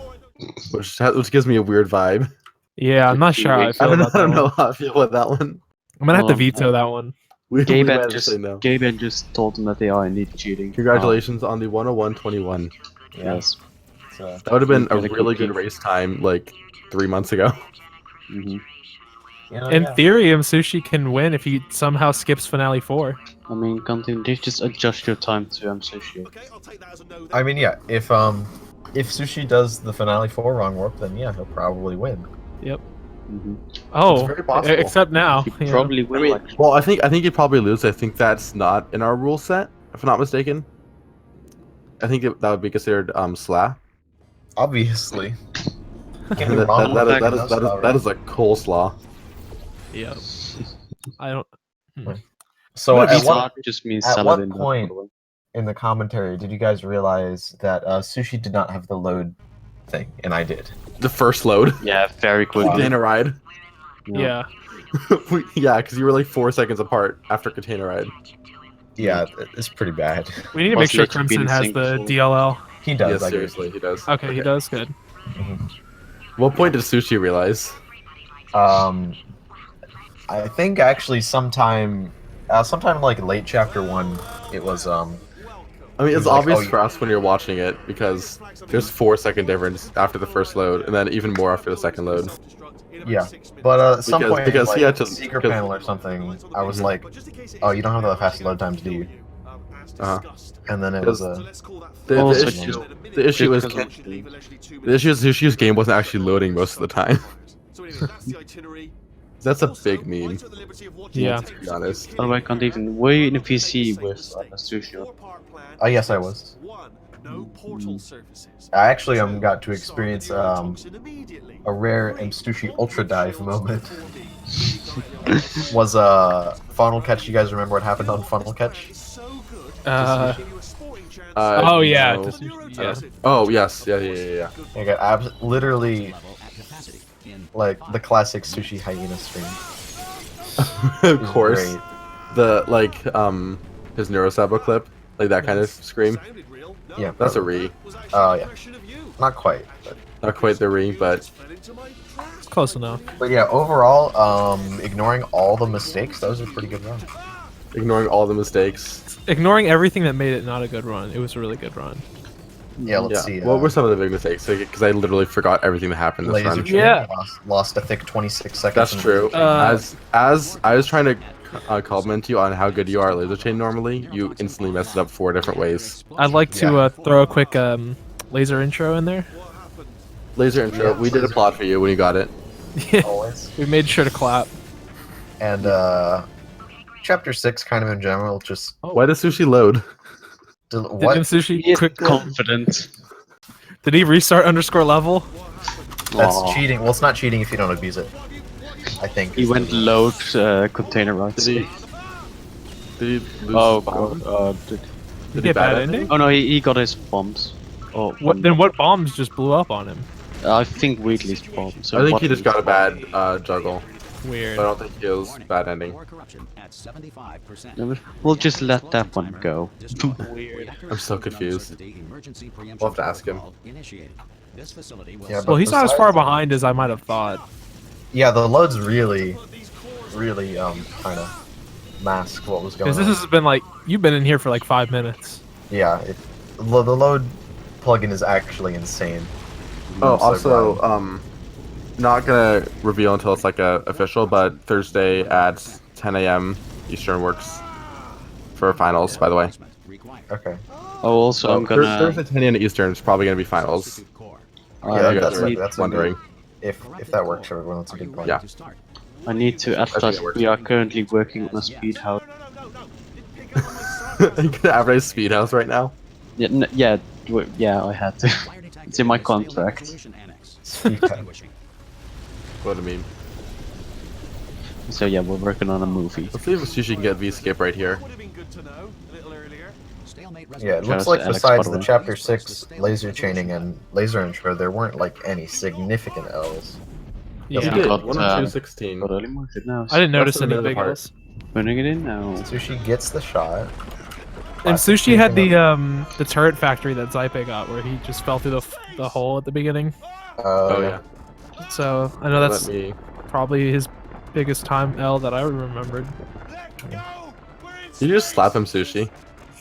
oh, which gives me a weird vibe. Yeah, I'm not sure how I I feel don't, know, about I that don't know one. how I feel about that one. I'm gonna have to Um, veto that one. We Gaben might have to just say no. Gaben just told them that they are indeed cheating. Congratulations on the 101.21. Yes. That would have been a Really really good good race time like 3 months ago. hmm In theory, Msushi can win if he somehow skips finale 4. I mean, continue. Just adjust your time to Sushi. okay, I'll take that as a no. I mean, yeah. If Sushi does the finale 4 wrong warp, then yeah, he'll probably win. Yep. Mm-hmm. Oh, very possible. except now. He you know. probably will. I mean, like, well, I think you'd probably lose. I think that's not in our rule set, if I'm not mistaken. I think that would be considered SLA. Obviously. Can't be That, wrong with that is a coleslaw. Yep. I don't. So What at if what, just means at Saladin. what point in the commentary did you guys realize that Sushi did not have the load thing, and I did? The first load. Yeah, very quickly. Container ride. Yeah. Yeah, because you were like 4 seconds apart after container ride. Yeah, it's pretty bad. We need to Was make sure literally Crimson beating has sync the before. DLL. He does. Yes, I seriously, he does. Okay, he does. Good. What point did Sushi realize? I think actually sometime like late chapter 1, it was I mean, He it's was like, obvious "Oh, you-" for us when you're watching it because there's 4 second difference after the first load, and then even more after the second load. Yeah, but at some Because- point, because like, he had to- secret because- panel or something, I was like, "Oh, you don't have the fast load times, do you?" Uh-huh. And then it was The, Also, the issue is Sushi's game wasn't actually loading most of the time. So anyway, that's the itinerary. That's a big meme, I took the liberty of watching Yeah. it. to be honest. Oh, I can't even. Were you in a PC with Sushi? Four-part plan. Oh, yes, I was. One, no portal surfaces. I actually got to experience Toxin immediately. a rare Msushi Ultra Dive moment. 4D. Was Funnel Catch. You guys remember what happened on Funnel Catch? So good. Uh, Give you a sporting chance. oh yeah. no. Yeah. Oh yes, yeah. I got literally like the classic Sushi Hyena stream. Of It was course, great. the his Neurosabo clip, like that kind of scream. Sounded real. No, Yeah, That's a probably. re, was actually Oh, an yeah. impression of you. Not quite, but not quite the re, but Fell into my trap. It's close enough. yeah. Overall, ignoring all the mistakes, that was a pretty good run. ignoring all the mistakes. Ignoring everything that made it not a good run, it was a really good run. Yeah, let's Yeah. see. What were some of the big mistakes? Because I literally forgot everything that happened this Laser run. chain Yeah. lost a thick 26 seconds. That's in true. laser chain. As I was trying to compliment you on how good you are at laser chain normally, you instantly messed it up 4 different ways. I'd like to Yeah. throw a quick laser intro in there? Laser intro. Yeah, We did laser applaud for you when you got it. Yeah, Always. we made sure to clap. And chapter 6 kind of in general just Why does sushi load? Did what Msushi He is quick? confident. Did he restart underscore level? that's Aw. cheating. Well, it's not cheating if you don't abuse it. I think. He went load container rights. Did he lose Oh his bomb? god. Did he he get bad bad ending? ending? Oh no, he got his bombs. Oh, What? Then what bombs just blew up on him? I think Wheatley's bombs. I think he just got a bad juggle. Weird. But I don't think he was bad ending. Core corruption at 75%. We'll just let that one go. Weird. I'm so confused. Emergency preemption We'll have to ask him. protocol initiated. This facility will Yeah, but Well, he's not as besides- far behind as I might have thought. Yeah, the loads really kind of mask what was going Because on. this has been like you've been in here for like 5 minutes. Yeah, the load plugin is actually insane. Oh, I'm so also, glad. not gonna reveal until it's like official, but Thursday at 10 a.m. Eastern works for finals. By the way, required. Okay. Oh, also I'm gonna. Thursday 10 a.m. Eastern is probably gonna be finals. Substitute core. Yeah, you guys that's are a, that's a wondering. good, if that works for everyone, that's a good point. Yeah. To start. I need to advertise. We are currently working on a speed house. Are you gonna advertise Speedhouse right now? Yeah, yeah, I had to. Fire detector It's in my is failed contract. evacuation annex. Speed Extinguishing. What do I mean? So yeah, we're working on a movie. Let's see if Sushi can get V-skip right here. Would have been good to know a little earlier. Stalemate Yeah, it resolution. looks out like to Alex, besides by the the way. chapter 6 laser chaining and laser intro, there weren't like any significant L's. You Yeah. did got, 1 of 216. Got early market now. I didn't notice the any middle big part. L's. Putting it in now. Sushi gets the shot. And Classic Sushi had cheating the turret factory that Zaipe got, where he just fell through the hole at the beginning. Oh yeah. So I know that's Let me. probably his biggest time L that I remembered. Let go! We're in Did you just slap him, Sushi?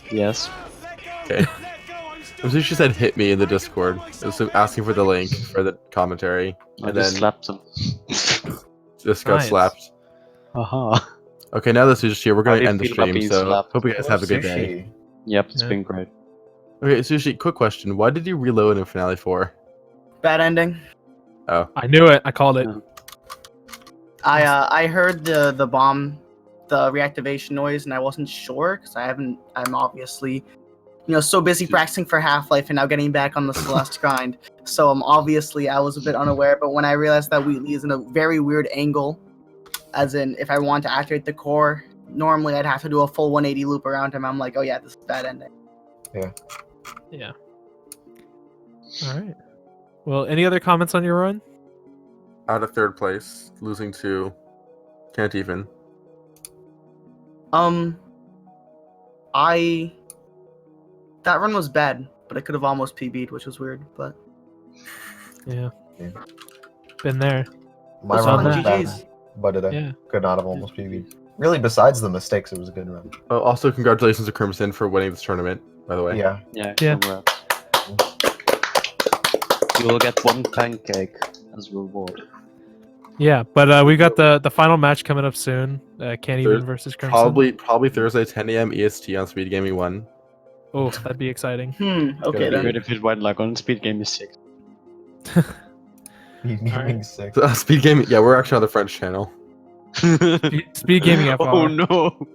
Yes. Let go! Okay. Let go! I'm still Sushi said hit me in the Discord. It was asking for the link for the commentary, I and just then slapped him. just got Nice. slapped. Haha. Okay, now that Sushi's here, we're How gonna do you end the feel about stream. being So slapped? hope you guys have a good day. Sushi. Yep, it's Yeah. been great. Okay, Sushi, quick question: why did you reload in Finale 4? Bad ending. I knew it. I called it. Yeah. I heard the bomb, the reactivation noise, and I wasn't sure because I'm obviously, so busy practicing for Half-Life and now getting back on the Celeste grind. So I was a bit unaware. But when I realized that Wheatley is in a very weird angle, as in if I want to activate the core, normally I'd have to do a full 180 loop around him. I'm like, oh yeah, this is bad ending. Yeah. All right. Well, any other comments on your run? Out of third place, losing to can't even. That run was bad, but I could have almost PB'd, which was weird. But Yeah. Yeah. Been there. My It's run on was that. bad, GG's. but it Yeah. could not have almost PB'd. Really, besides the mistakes, it was a good run. Oh, also, congratulations to Crimson for winning this tournament. By the way. Yeah. Yeah, Yeah. congrats. You will get one pancake as reward. Yeah, but we got the final match coming up soon. Can't even There's versus Crimson. Probably Thursday 10 a.m. EST on Speed Gaming 1. Oh, that'd be exciting. Okay Gonna It'd be then. great if it went like on Speed Game is 6. Gaming 6. Speed Gaming, yeah, we're actually on the French channel. Speed Gaming FR. Oh no!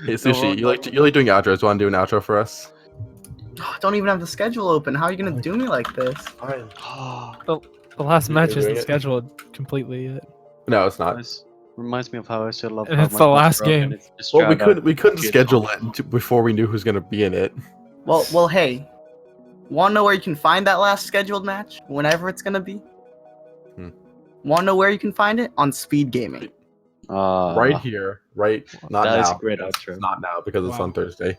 Hey Sushi, you like doing outros? Want to do an outro for us? Don't even have the schedule open. How are you gonna do me like this? Fine. The last You're match doing isn't it? scheduled completely yet. No, it's not. This reminds me of how I still love. And how it's my the phone's last broken, game. it's just Well, we straight up couldn't kids schedule on. it before we knew who's gonna be in it. Well, hey. Wanna know where you can find that last scheduled match? Whenever it's gonna be? Hmm. Wanna know where you can find it? On Speed Gaming. Right here, right? Not That now. is a great outro. It's not now because it's Wow. on Thursday.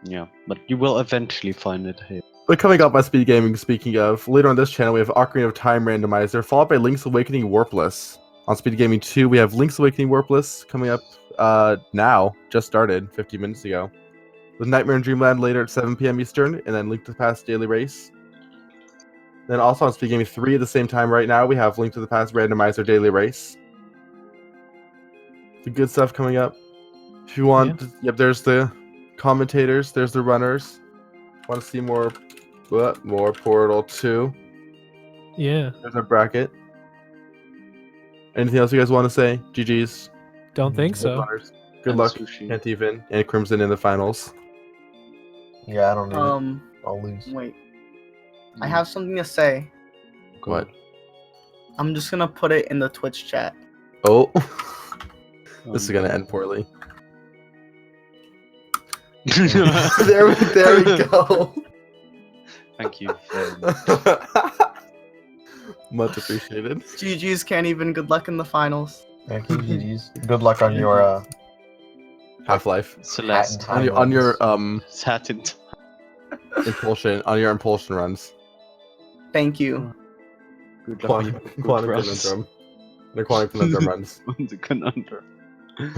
Yeah, but you will eventually find it here. But coming up on Speed Gaming, speaking of, later on this channel we have Ocarina of Time Randomizer, followed by Link's Awakening Warpless. On Speed Gaming 2, we have Link's Awakening Warpless coming up now, just started 50 minutes ago. With Nightmare in Dreamland later at 7 p.m. Eastern, and then Link to the Past Daily Race. Then also on Speed Gaming 3 at the same time right now, we have Link to the Past Randomizer Daily Race. The good stuff coming up. If you want, yep, there's the commentators, there's the runners. Want to see more What? More Portal 2. Yeah. There's our bracket. Anything else you guys want to say? GG's. Don't think so. Runners. Good And luck. Sushi. Can't even. And Crimson in the finals. Yeah, I don't need it. Um, I'll lose. wait. I have something to say. What? I'm just gonna put it in the Twitch chat. Oh. This is gonna end poorly. there we go. Thank you very much. Much appreciated. GG's can't even. Good luck in the finals. Thank you, GG's. Good luck on your Half-Life. Celeste. On your Satin. impulsion runs. Thank you. Good luck on your Quantum runs. conundrum. The quantum conundrum runs. The conundrum.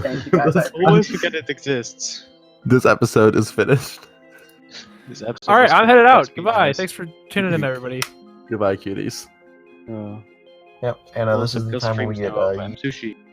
Thank you guys. I Always forget it exists. This episode is finished. This episode All right, was I'm headed out. supposed to be Goodbye. nice. Thanks for tuning in, everybody. Goodbye, cuties. Yep, and this is the Kill time when we streams get now of Msushi.